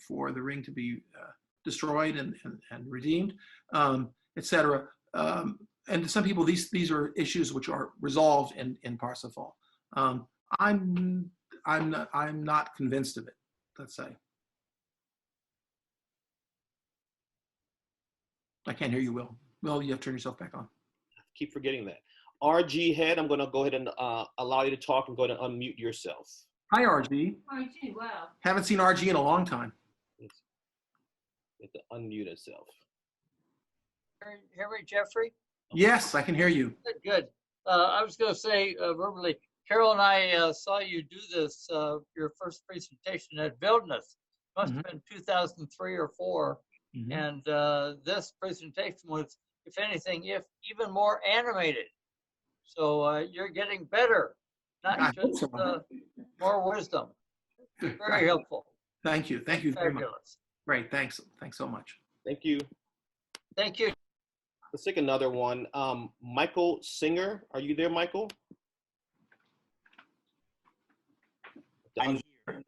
for the ring to be destroyed and redeemed, etc. And to some people, these are issues which are resolved in Parsifal. I'm not convinced of it, let's say. I can't hear you, Will. Will, you have to turn yourself back on. Keep forgetting that. RG Head, I'm going to go ahead and allow you to talk and go ahead and unmute yourself. Hi, RG. RG, wow. Haven't seen RG in a long time. You have to unmute itself. Hear me, Jeffrey? Yes, I can hear you. Good. I was going to say verbally, Carol and I saw you do this, your first presentation at Wilderness. Must have been 2003 or 4. And this presentation was, if anything, even more animated. So you're getting better, not just more wisdom. Very helpful. Thank you. Thank you very much. Fabulous. Great. Thanks. Thanks so much. Thank you. Thank you. Let's take another one. Michael Singer, are you there, Michael? I'm here.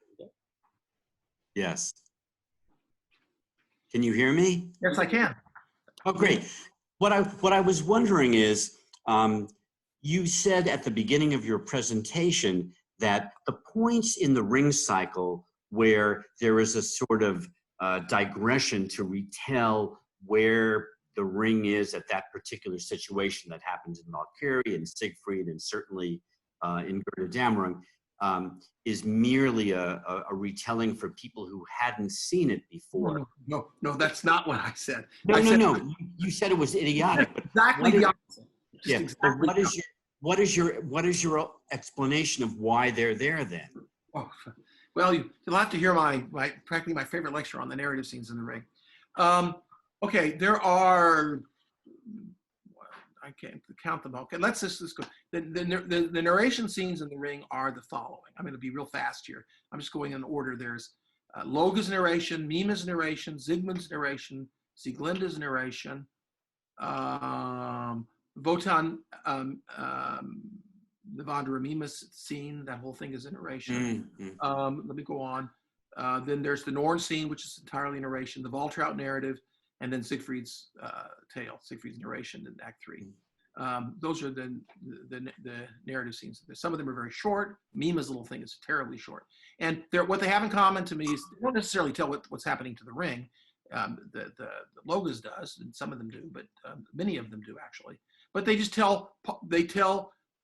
Yes. Can you hear me? Yes, I can. Oh, great. What I was wondering is, you said at the beginning of your presentation that the points in the ring cycle where there is a sort of digression to retell where the ring is at that particular situation that happens in Valkyrie and Siegfried and certainly in Gerda Damerung, is merely a retelling for people who hadn't seen it before. No, that's not what I said. No. You said it was idiotic. But exactly the opposite. Yeah. Exactly what is your explanation of why they're there then? Oh, well, you'll have to hear practically my favorite lecture on the narrative scenes in the ring. Okay, there are, I can't count them. Okay, let's go. The narration scenes in the ring are the following. I'm going to be real fast here. I'm just going in order. There's Loga's narration, Mima's narration, Siegmund's narration, Sieglinda's narration, Voteon, the Vandra Mima's scene. That whole thing is a narration. Let me go on. Then there's the Norn scene, which is entirely narration, the Waltraut narrative, and then Siegfried's tale, Siegfried's narration in Act 3. Those are the narrative scenes. Some of them are very short. Mima's little thing is terribly short. And what they have in common to me is they don't necessarily tell what's happening to the ring. The Logas does, and some of them do, but many of them do actually. But they just tell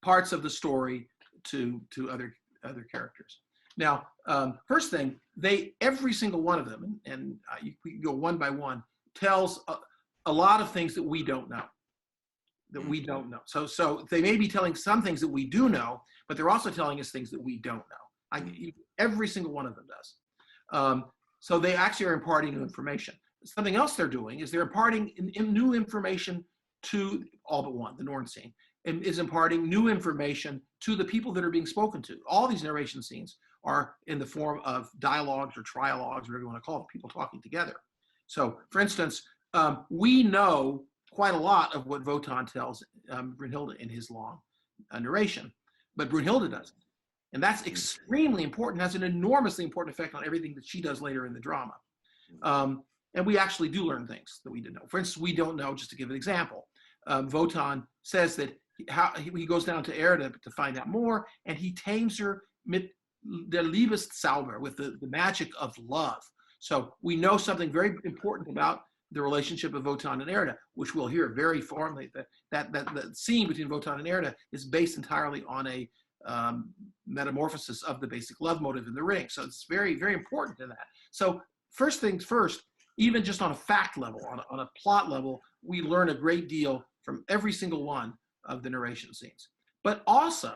parts of the story to other characters. Now, first thing, every single one of them, and we can go one by one, tells a lot of things that we don't know. So they may be telling some things that we do know, but they're also telling us things that we don't know. Every single one of them does. So they actually are imparting new information. Something else they're doing is they're imparting new information to all but one, the Norn scene, and is imparting new information to the people that are being spoken to. All these narration scenes are in the form of dialogues or trialogues, whatever you want to call it, people talking together. So, for instance, we know quite a lot of what Voteon tells Brunhilde in his long narration, but Brunhilde doesn't. And that's extremely important, has an enormously important effect on everything that she does later in the drama. And we actually do learn things that we didn't know. For instance, we don't know, just to give an example, Voteon says that he goes down to Erda to find out more, and he tames her mit der Liebeszauber, with the magic of love. So we know something very important about the relationship of Voteon and Erda, which we'll hear very formally. That scene between Voteon and Erda is based entirely on a metamorphosis of the basic love motive in the ring. So it's very, very important to that. So first things first, even just on a fact level, on a plot level, we learn a great deal from every single one of the narration scenes. But also,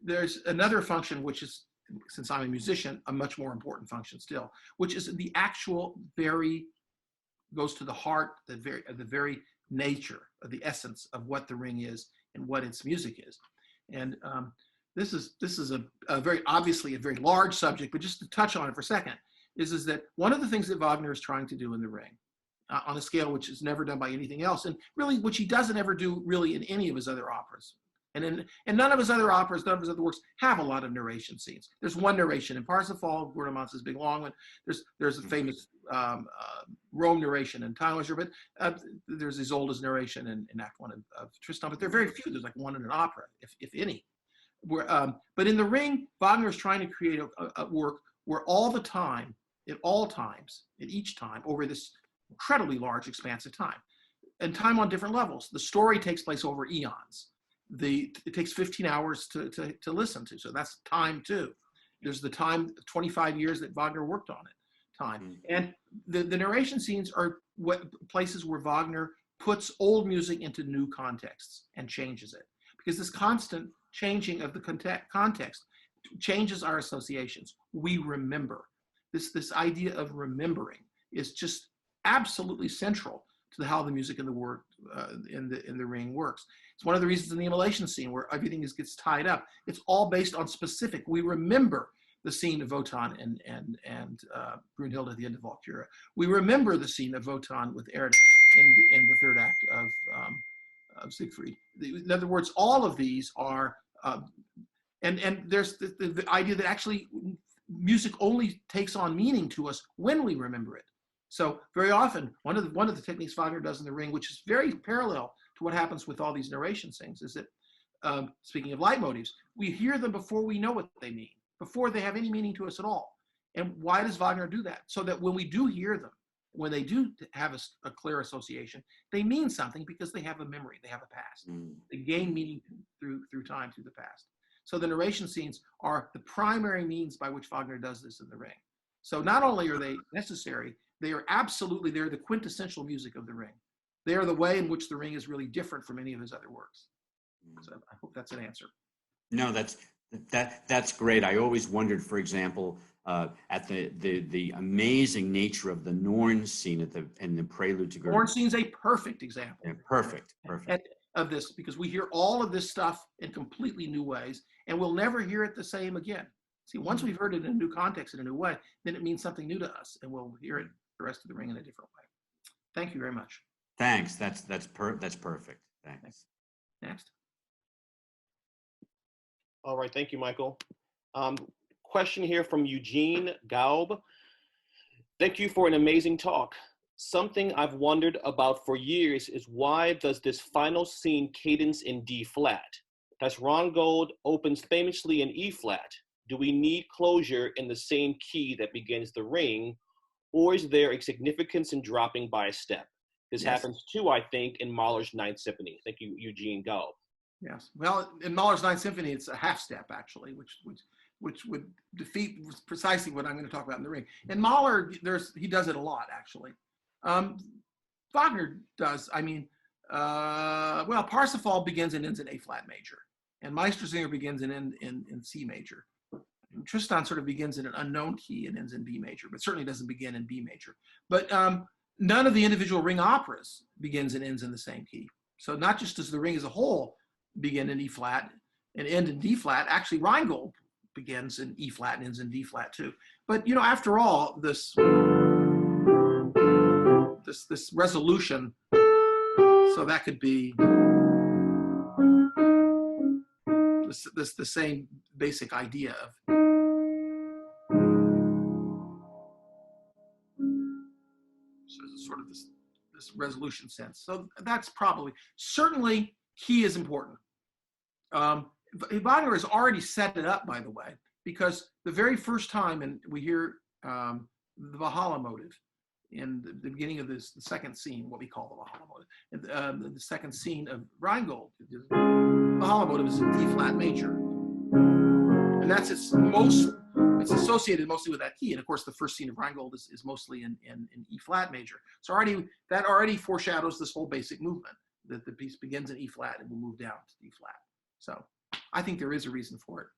there's another function, which is, since I'm a musician, a much more important function still, which is the actual goes to the heart, the very nature of the essence of what the ring is and what its music is. And this is a very obviously a very large subject, but just to touch on it for a second, is that one of the things that Wagner is trying to do in The Ring, on a scale which is never done by anything else, and really which he doesn't ever do really in any of his other operas. And none of his other operas, none of his other works have a lot of narration scenes. There's one narration in Parsifal, Guermantes' big long one. There's a famous Rome narration in Tyler's, but there's Isolde's narration in Act 1 of Tristan, but there are very few. There's like one in an opera, if any. But in The Ring, Wagner is trying to create a work where all the time, at all times, at each time, over this incredibly large expanse of time, and time on different levels. The story takes place over eons. It takes 15 hours to listen to, so that's time too. There's the time, 25 years that Wagner worked on it, time. And the narration scenes are places where Wagner puts old music into new contexts and changes it. Because this constant changing of the context changes our associations. We remember. This idea of remembering is just absolutely central to how the music in the Ring works. It's one of the reasons in the Immolation Scene where everything gets tied up. It's all based on specific. We remember the scene of Voteon and Brunhilde at the end of Valkyria. We remember the scene of Voteon with Erda in the third act of Siegfried. In other words, all of these are, and there's the idea that actually music only takes on meaning to us when we remember it. So very often, one of the techniques Wagner does in The Ring, which is very parallel to what happens with all these narration things, is that, speaking of leitmotifs, we hear them before we know what they mean, before they have any meaning to us at all. And why does Wagner do that? So that when we do hear them, when they do have a clear association, they mean something because they have a memory, they have a past. They gain meaning through time, through the past. So the narration scenes are the primary means by which Wagner does this in The Ring. So not only are they necessary, they are absolutely, they're the quintessential music of The Ring. They are the way in which The Ring is really different from any of his other works. So I hope that's an answer. No, that's great. I always wondered, for example, at the amazing nature of the Norn scene in the Prelude to Norn scene is a perfect example. Yeah, perfect. Of this, because we hear all of this stuff in completely new ways, and we'll never hear it the same again. See, once we've heard it in a new context, in a new way, then it means something new to us, and we'll hear it the rest of The Ring in a different way. Thank you very much. Thanks. That's perfect. Thanks. Next. All right, thank you, Michael. Question here from Eugene Gaub. Thank you for an amazing talk. Something I've wondered about for years is why does this final scene cadence in D flat? Thus Reinbold opens famously in E flat. Do we need closure in the same key that begins The Ring, or is there a significance in dropping by a step? This happens too, I think, in Mahler's Ninth Symphony. Thank you, Eugene Gaub. Yes. Well, in Mahler's Ninth Symphony, it's a half step actually, which would defeat precisely what I'm going to talk about in The Ring. In Mahler, he does it a lot actually. Wagner does. I mean, well, Parsifal begins and ends in A flat major, and Meistersinger begins and ends in C major. And Tristan sort of begins in an unknown key and ends in B major, but certainly doesn't begin in B major. But none of the individual Ring operas begins and ends in the same key. So not just does The Ring as a whole begin in E flat and end in D flat, actually Reinbold begins in E flat and ends in D flat too. But you know, after all, this resolution, so that could be the same basic idea of sort of this resolution sense. So that's probably, certainly key is important. Wagner has already set it up, by the way, because the very first time, and we hear the Valhalla motive in the beginning of the second scene, what we call the Valhalla motive, the second scene of Reinbold, the Valhalla motive is in D flat major, and that's it's associated mostly with that key. And of course, the first scene of Reinbold is mostly in E flat major. So that already foreshadows this whole basic movement, that the piece begins in E flat and will move down to D flat. So I think there is a reason for it,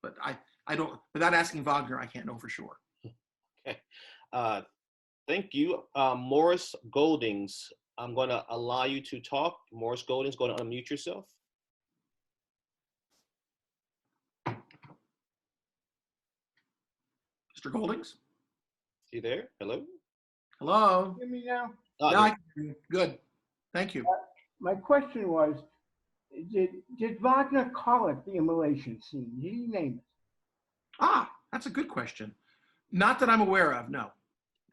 but I don't, without asking Wagner, I can't know for sure. Okay, thank you. Morris Goldings, I'm going to allow you to talk. Morris Goldings, going to unmute yourself. Mr. Goldings? You there? Hello? Hello? Hear me now? Oh, Yeah, I can hear you. Good. Thank you. My question was, did Wagner call it the Immolation Scene? Did he name it? Ah, that's a good question. Not that I'm aware of, no.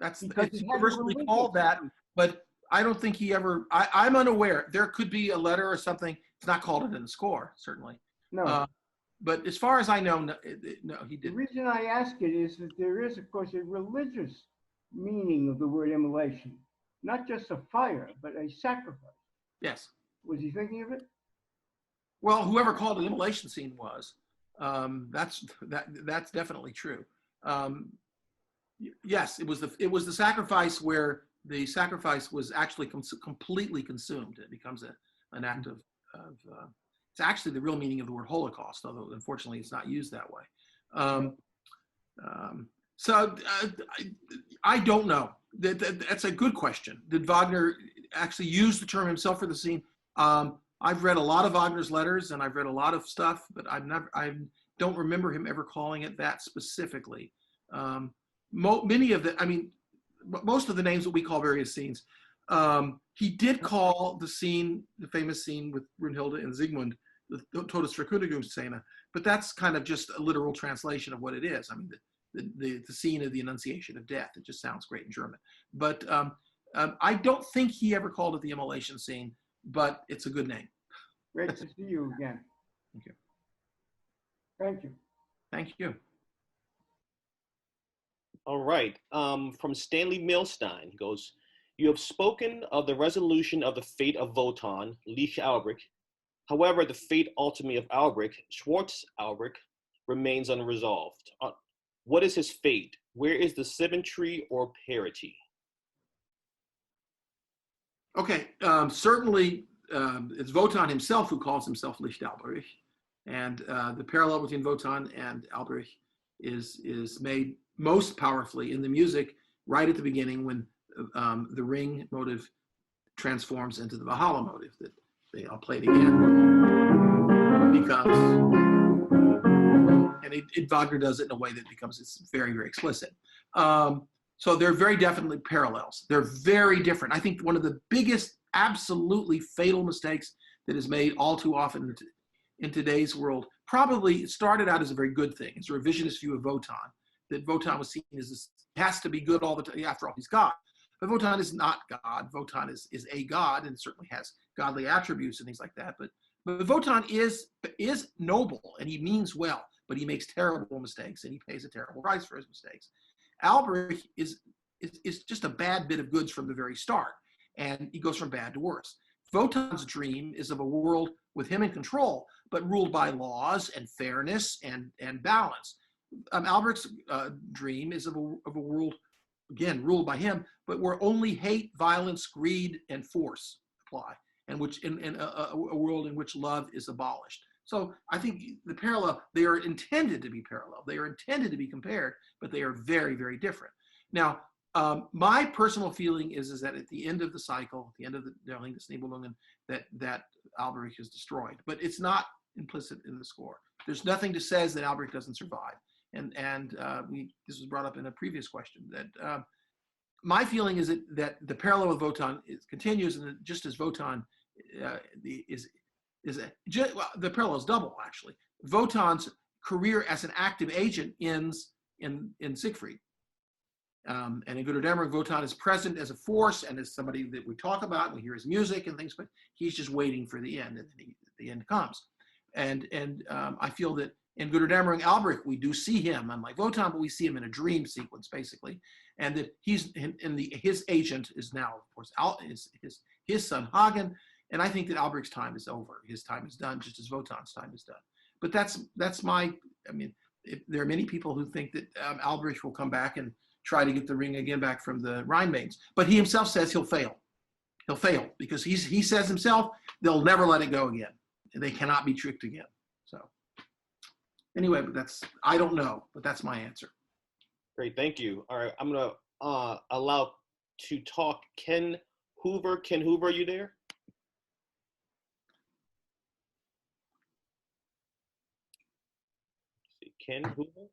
It's Because it has a universally religious called that, meaning. but I don't think he ever, I'm unaware. There could be a letter or something. It's not called it in the score, certainly. No. But as far as I know, no, he The didn't. reason I ask it is that there is, of course, a religious meaning of the word immolation. Not just a fire, but a sacrifice. Yes. Was he thinking of it? Well, whoever called it Immolation Scene was. That's definitely true. Yes, it was the sacrifice where the sacrifice was actually completely consumed. It becomes an act of it's actually the real meaning of the word Holocaust, although unfortunately it's not used that way. So I don't know. That's a good question. Did Wagner actually use the term himself for the scene? I've read a lot of Wagner's letters and I've read a lot of stuff, but I don't remember him ever calling it that specifically. Many of the, I mean, most of the names that we call various scenes, he did call the scene, the famous scene with Brunhilde and Siegmund, the Todesverkündigungsszene, but that's kind of just a literal translation of what it is. I mean, the scene of the Annunciation of Death. It just sounds great in German. But I don't think he ever called it the Immolation Scene, but it's a good name. Great to see you again. Thank you. Thank you. Thank you. all right. From Stanley Milstein goes, you have spoken of the resolution of the fate of Voteon, Lich Albric. However, the fate ultimately of Albric, Schwartz Albric, remains unresolved. What is his fate? Where is the symmetry or parity? Okay, certainly it's Voteon himself who calls himself Licht Alberich, and the parallel between Voteon and Alberich is made most powerfully in the music right at the beginning when the ring motive transforms into the Valhalla motive that I'll play it again. Because, and Wagner does it in a way that becomes it's very, very explicit. So they're very definitely parallels. They're very different. I think one of the biggest, absolutely fatal mistakes that is made all too often in today's world, probably started out as a very good thing. It's a revisionist view of Voteon, that Voteon was seen as this, has to be good all the time. After all, he's God. But Voteon is not God. Voteon is a God and certainly has godly attributes and things like that. But Voteon is noble and he means well, but he makes terrible mistakes and he pays a terrible price for his mistakes. Alberich is just a bad bit of goods from the very start, and he goes from bad to worse. Voton's dream is of a world with him in control, but ruled by laws and fairness and balance. Alberich's dream is of a world, again, ruled by him, but where only hate, violence, greed, and force apply, and which in a world in which love is abolished. So I think the parallel, they are intended to be parallel. They are intended to be compared, but they are very, very different. Now, my personal feeling is that at the end of the cycle, at the end of the Darling des Nibelungen, that Alberich is destroyed. But it's not implicit in the score. There's nothing that says that Alberich doesn't survive. And this was brought up in a previous question. That my feeling is that the parallel with Voteon continues, and just as Voteon the parallel is double, actually. Voton's career as an active agent ends in Siegfried. And in Götterdämmerung, Voteon is present as a force and as somebody that we talk about, and we hear his music and things, but he's just waiting for the end, and then the end comes. And I feel that in Götterdämmerung, Alberich, we do see him, unlike Voteon, but we see him in a dream sequence, basically. And that his agent is now, of course, his son, Hagen. And I think that Alberich's time is over. His time is done, just as Voton's time is done. But that's my, I mean, there are many people who think that Alberich will come back and try to get the ring again back from the Rhine maidens. But he himself says he'll fail. He'll fail because he says himself, they'll never let it go again. They cannot be tricked again. So anyway, but I don't know, but that's my answer. Great, thank you. All right, I'm gonna allow to talk Ken Hoover. Ken Hoover, are you there? Ken Hoover?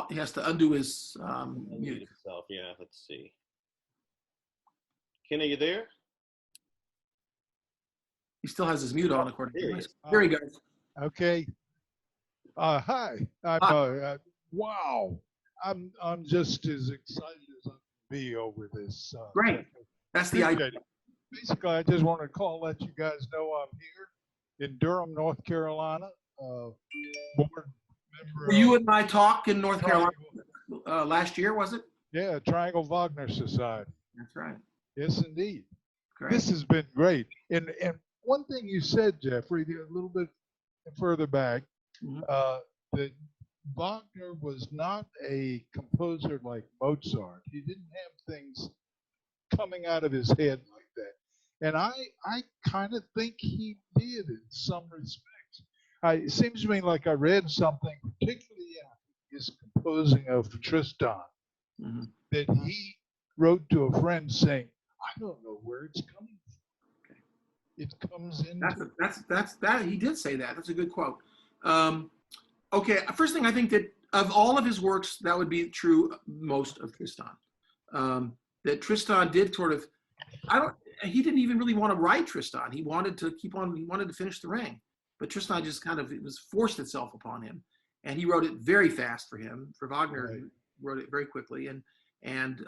he has to undo his Unmute mute. himself. Yeah, let's see. Ken, are you there? He still has his mute on, according There to he this. is. There he goes. Okay. Hi. Wow. I'm just as excited as I can be over this. Great. That's the idea. Appreciate it. Basically, I just want to let you guys know I'm here in Durham, North Carolina. Board member. Were you and I talk in North Carolina Triangle. last year, was it? Yeah, Triangle Wagner Society. That's right. Yes, indeed. Great. This has been great. And one thing you said, Jeffrey, a little bit further back, that Wagner was not a composer like Mozart. He didn't have things coming out of his head like that. And I kind of think he did in some respects. It seems to me like I read something, particularly after his composing of Tristan, that he wrote to a friend saying, I don't know where it's coming from. It comes in. That he did say that. That's a good quote. Okay, first thing, I think that of all of his works, that would be true most of Tristan. That Tristan did sort of, he didn't even really want to write Tristan. He wanted to he wanted to finish the Ring. But Tristan just it was forced itself upon him. And he wrote it very fast for him. For Wagner, right. He wrote it very quickly. And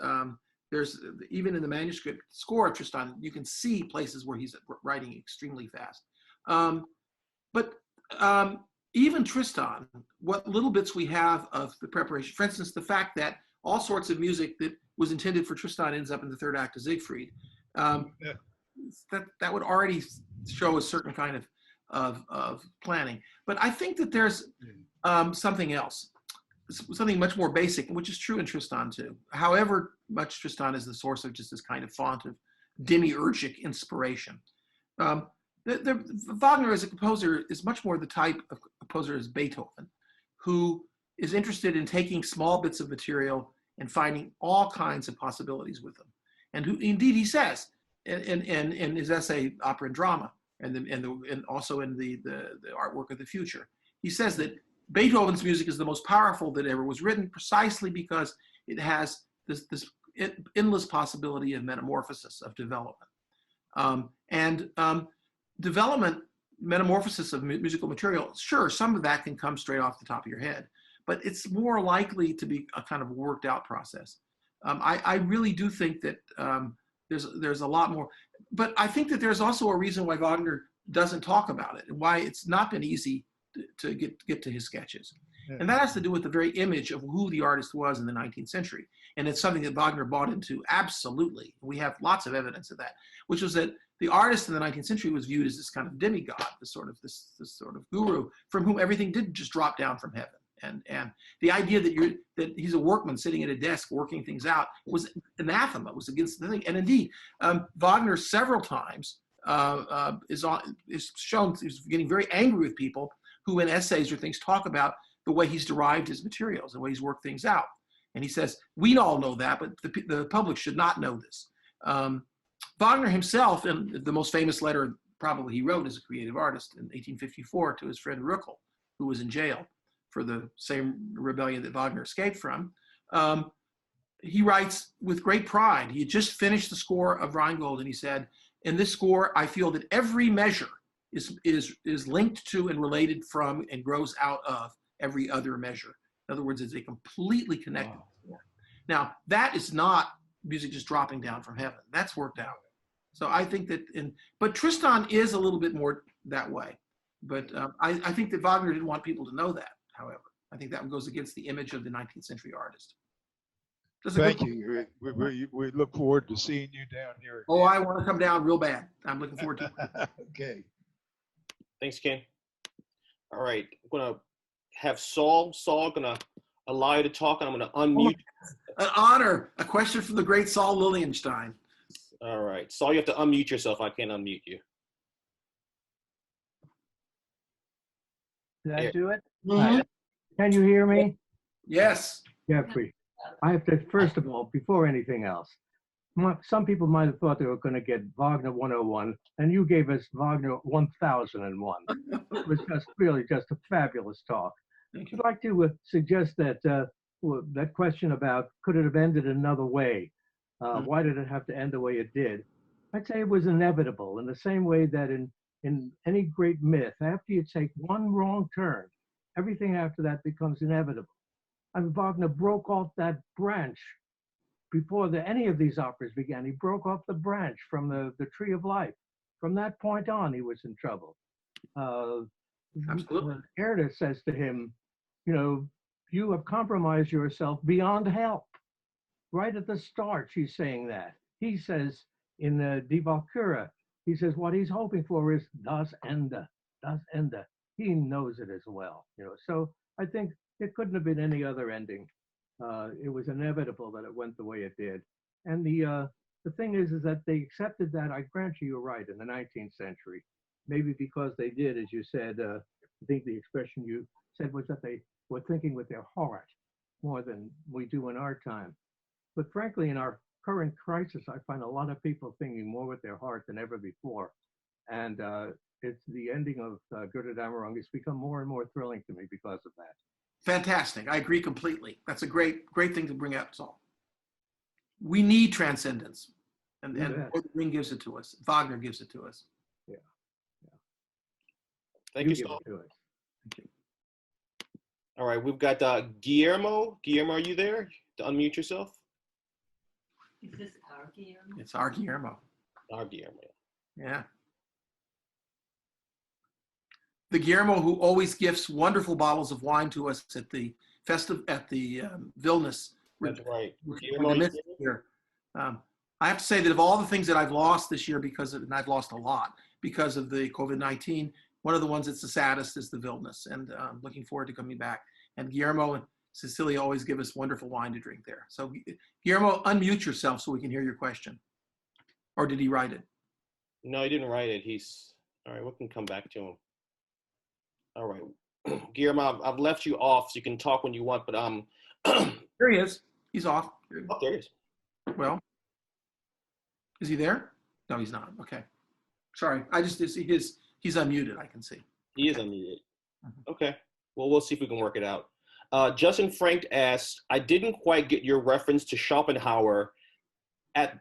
there's, even in the manuscript score of Tristan, you can see places where he's writing extremely fast. But even Tristan, what little bits we have of the preparation, for instance, the fact that all sorts of music that was intended for Tristan ends up in the third act of Siegfried, that would already show a certain kind of planning. But I think that there's something else, something much more basic, which is true in Tristan too. However much Tristan is the source of just this kind of font of demiurgic inspiration. Wagner as a composer is much more the type of composer as Beethoven, who is interested in taking small bits of material and finding all kinds of possibilities with them. And who indeed he says in his essay, Opera and Drama, and also in the Artwork of the Future, he says that Beethoven's music is the most powerful that ever was written, precisely because it has this endless possibility of metamorphosis, of development. Development, metamorphosis of musical material, sure, some of that can come straight off the top of your head, but it's more likely to be a kind of worked out process. I really do think that there's a lot more, but I think that there's also a reason why Wagner doesn't talk about it and why it's not been easy to get to his sketches. Yeah. And that has to do with the very image of who the artist was in the 19th century. And it's something that Wagner bought into, absolutely. We have lots of evidence of that, which was that the artist in the 19th century was viewed as this kind of demigod, this sort of guru from whom everything did just drop down from heaven. And the idea that he's a workman sitting at a desk working things out was anathema, was against the thing. And indeed, Wagner several times is shown, he's getting very angry with people who in essays or things talk about the way he's derived his materials, the way he's worked things out. And he says, we all know that, but the public should not know this. Wagner himself, in the most famous letter probably he wrote as a creative artist in 1854 to his friend Rückel, who was in jail for the same rebellion that Wagner escaped from, he writes with great pride. He had just finished the score of Reinbold, and he said, in this score, I feel that every measure is linked to and related from and grows out of every other measure. In other words, it's a completely connected score. Now, that is not music just dropping down from heaven. That's worked out. So I think that, but Tristan is a little bit more that way. But I think that Wagner didn't want people to know that, however. I think that goes against the image of the 19th century artist. Thank you. We look forward to seeing you down here. Oh, I want to come down real bad. I'm looking forward to it. Okay. Thanks, Ken. All right, I'm gonna have Saul gonna allow you to talk, and I'm gonna unmute. An honor, a question from the great Saul Lilienstein. All right, Saul, you have to unmute yourself. I can't unmute you. Did I do it? Mm-hmm. Can you hear me? Yes. Jeffrey, I have to, first of all, before anything else, some people might have thought they were going to get Wagner 101, and you gave us Wagner 1001. It was just really just a fabulous talk. I'd like to suggest that that question about could it have ended another way? Why did it have to end the way it did? I'd say it was inevitable in the same way that in any great myth, after you take one wrong turn, everything after that becomes inevitable. And Wagner broke off that branch before any of these operas began. He broke off the branch from the tree of life. From that point on, he was in trouble. Absolutely. Erda says to him, you know, you have compromised yourself beyond help. Right at the start, she's saying that. He says in Die Valkyrie, he says what he's hoping for is das Ende, das Ende. He knows it as well, you know. So I think it couldn't have been any other ending. It was inevitable that it went the way it did. And the thing is that they accepted that. I grant you're right, in the 19th century. Maybe because they did, as you said, I think the expression you said was that they were thinking with their heart more than we do in our time. But frankly, in our current crisis, I find a lot of people thinking more with their heart than ever before. And it's the ending of Götterdämmerung has become more and more thrilling to me because of that. Fantastic. I agree completely. That's a great thing to bring up, Saul. We need transcendence. And the Ring gives it to us. Wagner gives it to us. Yeah. Thank you, Saul. All right, we've got Guillermo. Guillermo, are you there? To unmute yourself. Is this our Guillermo? It's our Guillermo. Our Guillermo. Yeah. The Guillermo who always gifts wonderful bottles of wine to us at the Vilnius. That's right. Here. I have to say that of all the things that I've lost this year and I've lost a lot because of the COVID-19, one of the ones that's the saddest is the Vilnius, and I'm looking forward to coming back. And Guillermo and Cecilia always give us wonderful wine to drink there. So Guillermo, unmute yourself so we can hear your question. Or did he write it? No, he didn't write it. All right, we can come back to him. All right. Guillermo, I've left you off so you can talk when you want, but There he is. He's off. Oh, there he is. Well, is he there? No, he's not. Okay. Sorry. He's unmuted, I can see. He is unmuted. Okay. Well, we'll see if we can work it out. Justin Frank asked, I didn't quite get your reference to Schopenhauer at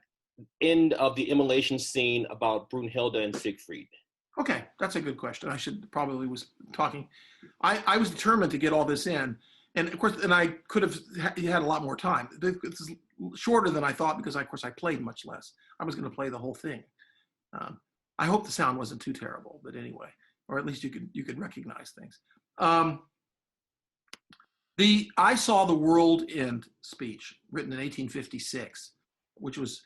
end of the Immolation Scene about Brunhilde and Siegfried. Okay, that's a good question. I should probably was talking. I was determined to get all this in. And of course, and I could have had a lot more time. It's shorter than I thought because, of course, I played much less. I was going to play the whole thing. I hope the sound wasn't too terrible, but anyway, or at least you could recognize things. I saw The World End speech, written in 1856, which was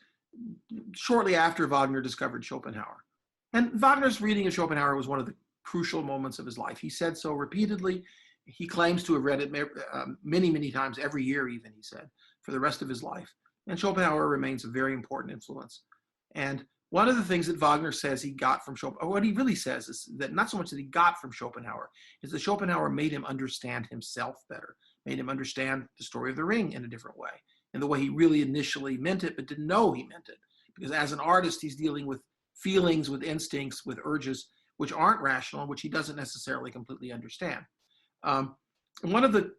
shortly after Wagner discovered Schopenhauer. And Wagner's reading of Schopenhauer was one of the crucial moments of his life. He said so repeatedly. He claims to have read it many, many times, every year even, he said, for the rest of his life. And Schopenhauer remains a very important influence. And one of the things that Wagner says he got from Schopenhauer, what he really says is that not so much that he got from Schopenhauer, is that Schopenhauer made him understand himself better, made him understand the story of the ring in a different way, in the way he really initially meant it, but didn't know he meant it. Because as an artist, he's dealing with feelings, with instincts, with urges, which aren't rational, which he doesn't necessarily completely understand. One of the,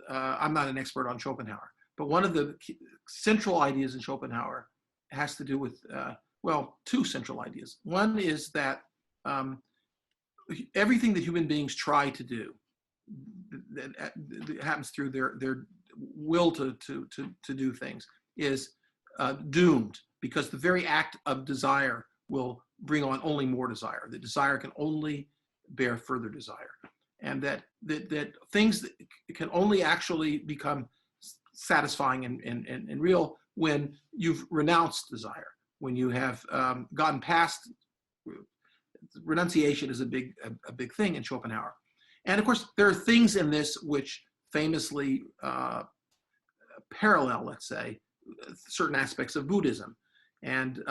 I'm not an expert on Schopenhauer, but one of the central ideas in Schopenhauer has to do with, well, two central ideas. One is that everything that human beings try to do that happens through their will to do things is doomed, because the very act of desire will bring on only more desire. The desire can only bear further desire. And that things that can only actually become satisfying and real when you've renounced desire, when you have gotten past. Renunciation is a big thing in Schopenhauer. And of course, there are things in this which famously parallel, let's say, certain aspects of Buddhism. And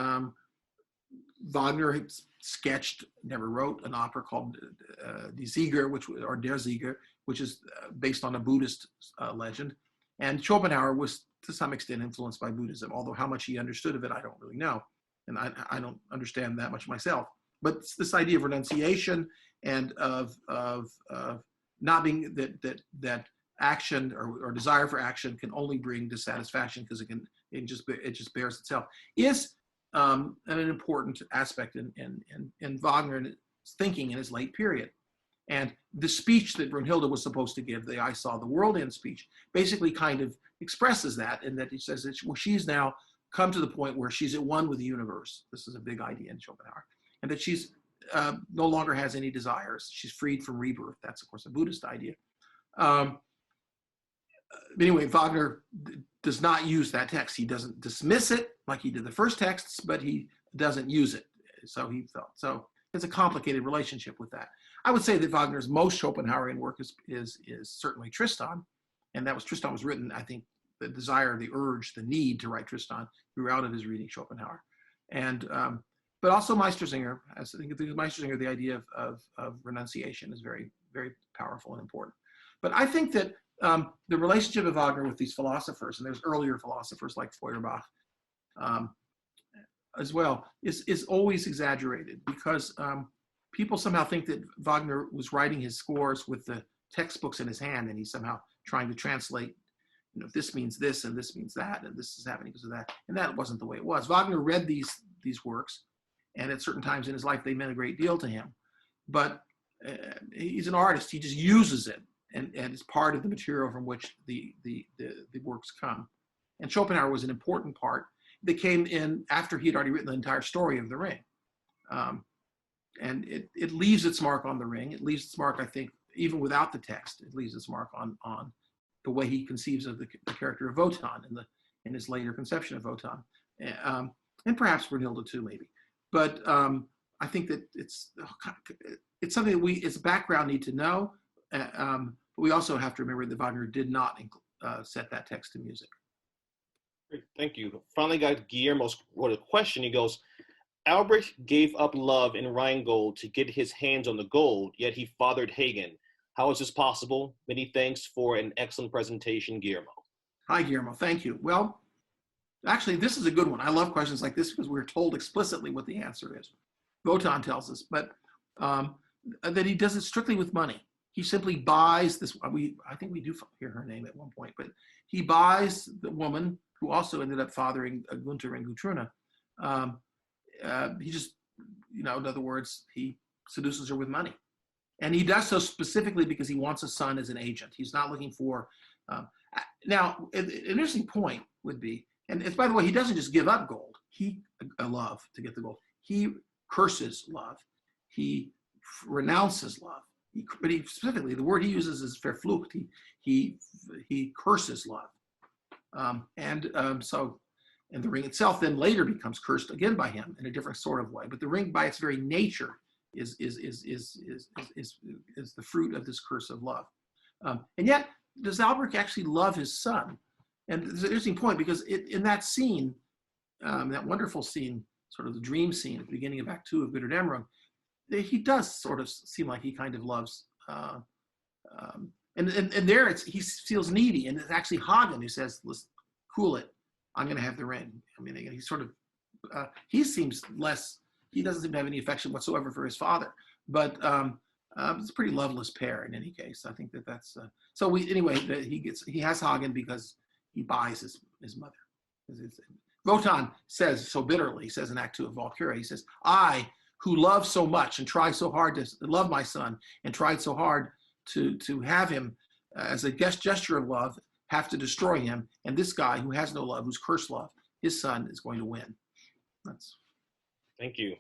Wagner sketched, never wrote, an opera called Die Sieger, or Der Sieger, which is based on a Buddhist legend. And Schopenhauer was to some extent influenced by Buddhism, although how much he understood of it, I don't really know. And I don't understand that much myself. But this idea of renunciation and of not being, that action or desire for action can only bring dissatisfaction because it just bears itself, is an important aspect in Wagner's thinking in his late period. And the speech that Brunhilde was supposed to give, the I saw the world in speech, basically kind of expresses that, in that he says that she's now come to the point where she's at one with the universe. This is a big idea in Schopenhauer. And that she's no longer has any desires. She's freed from rebirth. That's, of course, a Buddhist idea. Anyway, Wagner does not use that text. He doesn't dismiss it like he did the first texts, but he doesn't use it. So he felt. So it's a complicated relationship with that. I would say that Wagner's most Schopenhauerian work is certainly Tristan. And that was, Tristan was written, I think, the desire, the urge, the need to write Tristan grew out of his reading Schopenhauer. And, but also Meistersinger. I think Meistersinger, the idea of renunciation is very, very powerful and important. But I think that the relationship of Wagner with these philosophers, and there's earlier philosophers like Feuerbach as well, is always exaggerated, because people somehow think that Wagner was writing his scores with the textbooks in his hand, and he's somehow trying to translate, you know, this means this and this means that, and this is happening because of that. And that wasn't the way it was. Wagner read these works, and at certain times in his life, they meant a great deal to him. But he's an artist. He just uses it, and it's part of the material from which the works come. And Schopenhauer was an important part that came in after he had already written the entire story of the Ring. And it leaves its mark on the Ring. It leaves its mark, I think, even without the text, it leaves its mark on the way he conceives of the character of Voteon in his later conception of Voteon. And perhaps Brunhilde too, maybe. But I think that it's something that we, as a background, need to know. But we also have to remember that Wagner did not set that text to music. Great, thank you. Finally got Guillermo's wrote a question. He goes, Albirex gave up love in Reinbold to get his hands on the gold, yet he fathered Hagen. How is this possible? Many thanks for an excellent presentation, Guillermo. Hi, Guillermo. Thank you. Well, actually, this is a good one. I love questions like this because we're told explicitly what the answer is. Voteon tells us, but that he does it strictly with money. He simply buys this. I think we do hear her name at one point, but he buys the woman who also ended up fathering Gunther and Gutruna. He just, you know, in other words, he seduces her with money. And he does so specifically because he wants a son as an agent. He's not looking for, now, an interesting point would be, and it's, by the way, he doesn't just give up gold, love to get the gold. He curses love. He renounces love. But he specifically, the word he uses is verflucht. He curses love. And the Ring itself then later becomes cursed again by him in a different sort of way. But the Ring, by its very nature, is the fruit of this curse of love. And yet, does Albirex actually love his son? And there's an interesting point, because in that scene, that wonderful scene, sort of the dream scene at the beginning of Act 2 of Götterdämmerung, he does sort of seem like he kind of loves, and there he feels needy, and it's actually Hagen who says, "Let's cool it. I'm going to have the ring." I mean, he's sort of, he seems less. He doesn't seem to have any affection whatsoever for his father, but it's a pretty loveless pair in any case. I think that's so. He has Hagen because he buys his mother. Voteon says so bitterly. He says in Act 2 of Valkyria, he says, "I, who love so much and try so hard to love my son and tried so hard to have him as a gesture of love, have to destroy him. And this guy who has no love, who's cursed love, his son is going to win." Thank you.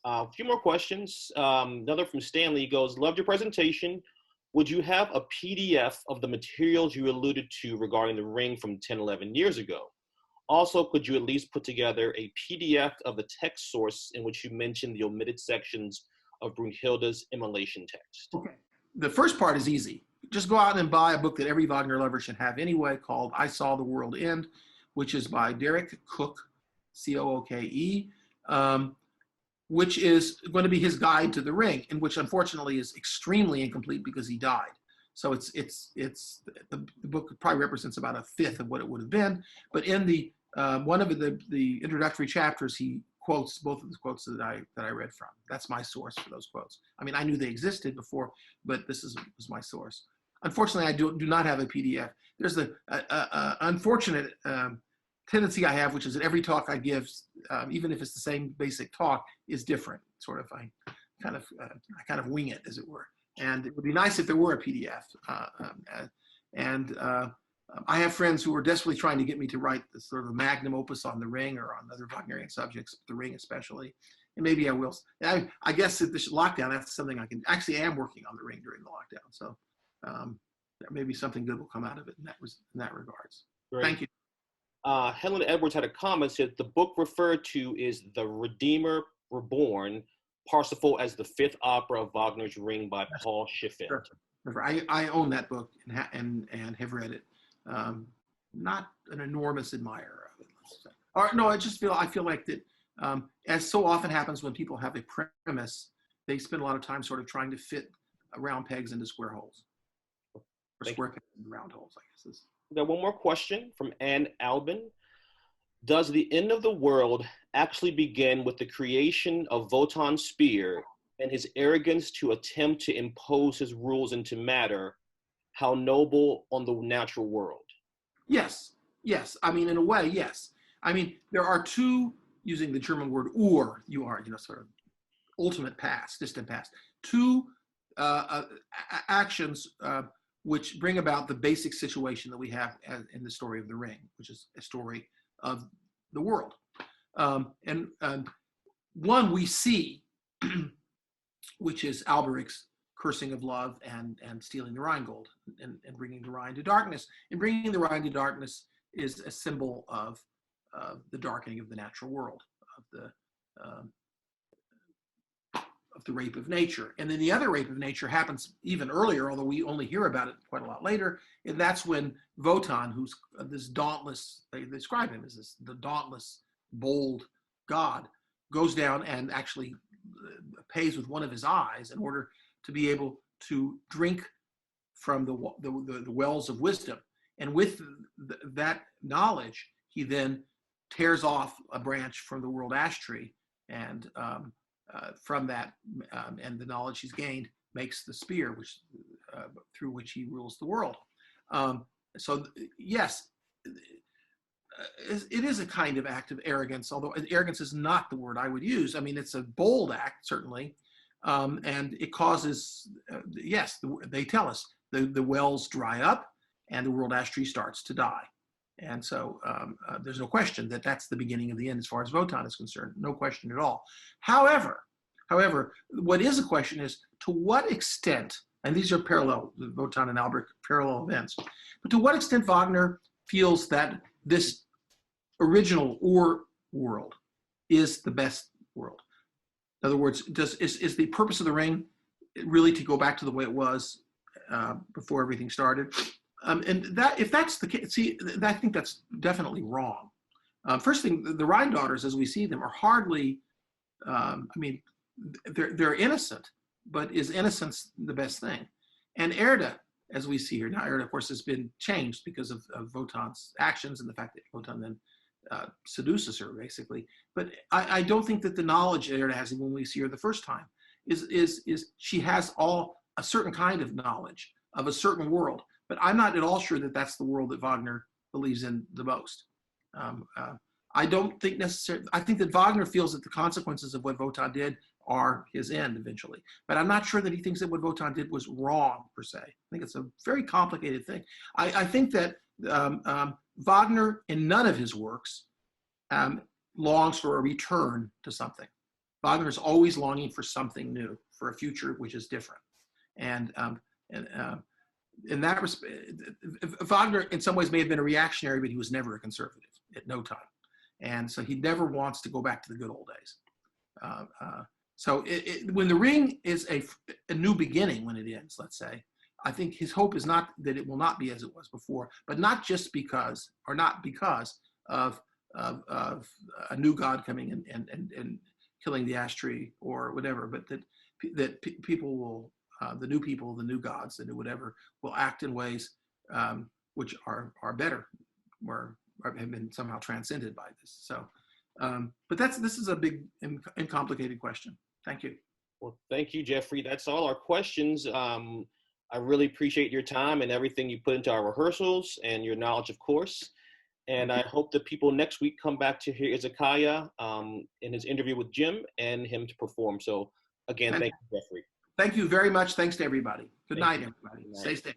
A few more questions. Another from Stanley goes, loved your presentation. Would you have a PDF of the materials you alluded to regarding the Ring from 10, 11 years ago? Also, could you at least put together a PDF of the text source in which you mentioned the omitted sections of Brunhilde's Immolation text? Okay. The first part is easy. Just go out and buy a book that every Wagner lover should have anyway, called I Saw the World End, which is by Derek Cooke, C-O-O-K-E, which is going to be his guide to the Ring, and which unfortunately is extremely incomplete because he died. So the book probably represents about a fifth of what it would have been. But in the one of the introductory chapters, he quotes both of the quotes that I read from. That's my source for those quotes. I mean, I knew they existed before, but this was my source. unfortunately, I do not have a PDF. There's the unfortunate tendency I have, which is that every talk I give, even if it's the same basic talk, is different. Sort of, I kind of wing it, as it were. And it would be nice if there were a PDF. I have friends who are desperately trying to get me to write the sort of magnum opus on the Ring or on other Wagnerian subjects, the Ring especially. And maybe I will. I guess at this lockdown, that's something I can. Actually, I am working on the Ring during the lockdown, so maybe something good will come out of it in that regards. Great. Thank you. Helen Edwards had a comment, said the book referred to is The Redeemer Reborn, Parsifal as the fifth opera of Wagner's Ring by Paul Schiffeld. Sure. I own that book and have read it. Not an enormous admirer of it, let's say. Or no, I feel like that, as so often happens when people have a premise, they spend a lot of time sort of trying to fit round pegs into square holes. Or square pegs into round holes, I guess is. We got one more question from Ann Albin. Does the end of the world actually begin with the creation of Voteon's spear and his arrogance to attempt to impose his rules into matter? How noble on the natural world? Yes. I mean, in a way, yes. I mean, there are two, using the German word sort of ultimate past, distant past, two actions which bring about the basic situation that we have in the story of the Ring, which is a story of the world. And one we see, which is Albirex cursing of love and stealing the Reinbold and bringing the Rhine to darkness. And bringing the Rhine to darkness is a symbol of the darkening of the natural world, of the rape of nature. And then the other rape of nature happens even earlier, although we only hear about it quite a lot later. And that's when Voteon, who's this dauntless, they describe him as the dauntless, bold god, goes down and actually pays with one of his eyes in order to be able to drink from the wells of wisdom. And with that knowledge, he then tears off a branch from the world ash tree, and from that and the knowledge he's gained makes the spear, which through which he rules the world. So yes, it is a kind of act of arrogance, although arrogance is not the word I would use. I mean, it's a bold act, certainly, and it causes, yes, they tell us, the wells dry up and the world ash tree starts to die. And so there's no question that that's the beginning of the end as far as Voteon is concerned, no question at all. However, what is a question is to what extent, and these are parallel, the Voteon and Albirex parallel events, but to what extent Wagner feels that this original world is the best world. In other words, is the purpose of the Ring really to go back to the way it was before everything started? And that, if that's the case, see, I think that's definitely wrong. First thing, the Rhine daughters, as we see them, are hardly, I mean, they're innocent, but is innocence the best thing? And Erda, as we see here, now Erda, of course, has been changed because of Voteon's actions and the fact that Voteon then seduces her, basically. But I don't think that the knowledge Erda has when we see her the first time is she has a certain kind of knowledge of a certain world. But I'm not at all sure that that's the world that Wagner believes in the most. I don't think necessarily, I think that Wagner feels that the consequences of what Voteon did are his end eventually. But I'm not sure that he thinks that what Voteon did was wrong, per se. I think it's a very complicated thing. I think that Wagner, in none of his works, longs for a return to something. Wagner is always longing for something new, for a future which is different. And in that respect, Wagner in some ways may have been a reactionary, but he was never a conservative at no time. And so he never wants to go back to the good old days. So when the Ring is a new beginning, when it ends, let's say, I think his hope is not that it will not be as it was before, but not just because, or not because of a new god coming and killing the ash tree or whatever, but that people will, the new people, the new gods, the new whatever, will act in ways which are better, or have been somehow transcended by this. So, but this is a big and complicated question. Thank you. Well, thank you, Jeffrey. That's all our questions. I really appreciate your time and everything you put into our rehearsals and your knowledge, of course. And I hope that people next week come back to hear Izakaya in his interview with Jim and him to perform. So again, thank you, Jeffrey. Thank you very much. Thanks to everybody. Good night, you. everybody. Good night. Stay safe.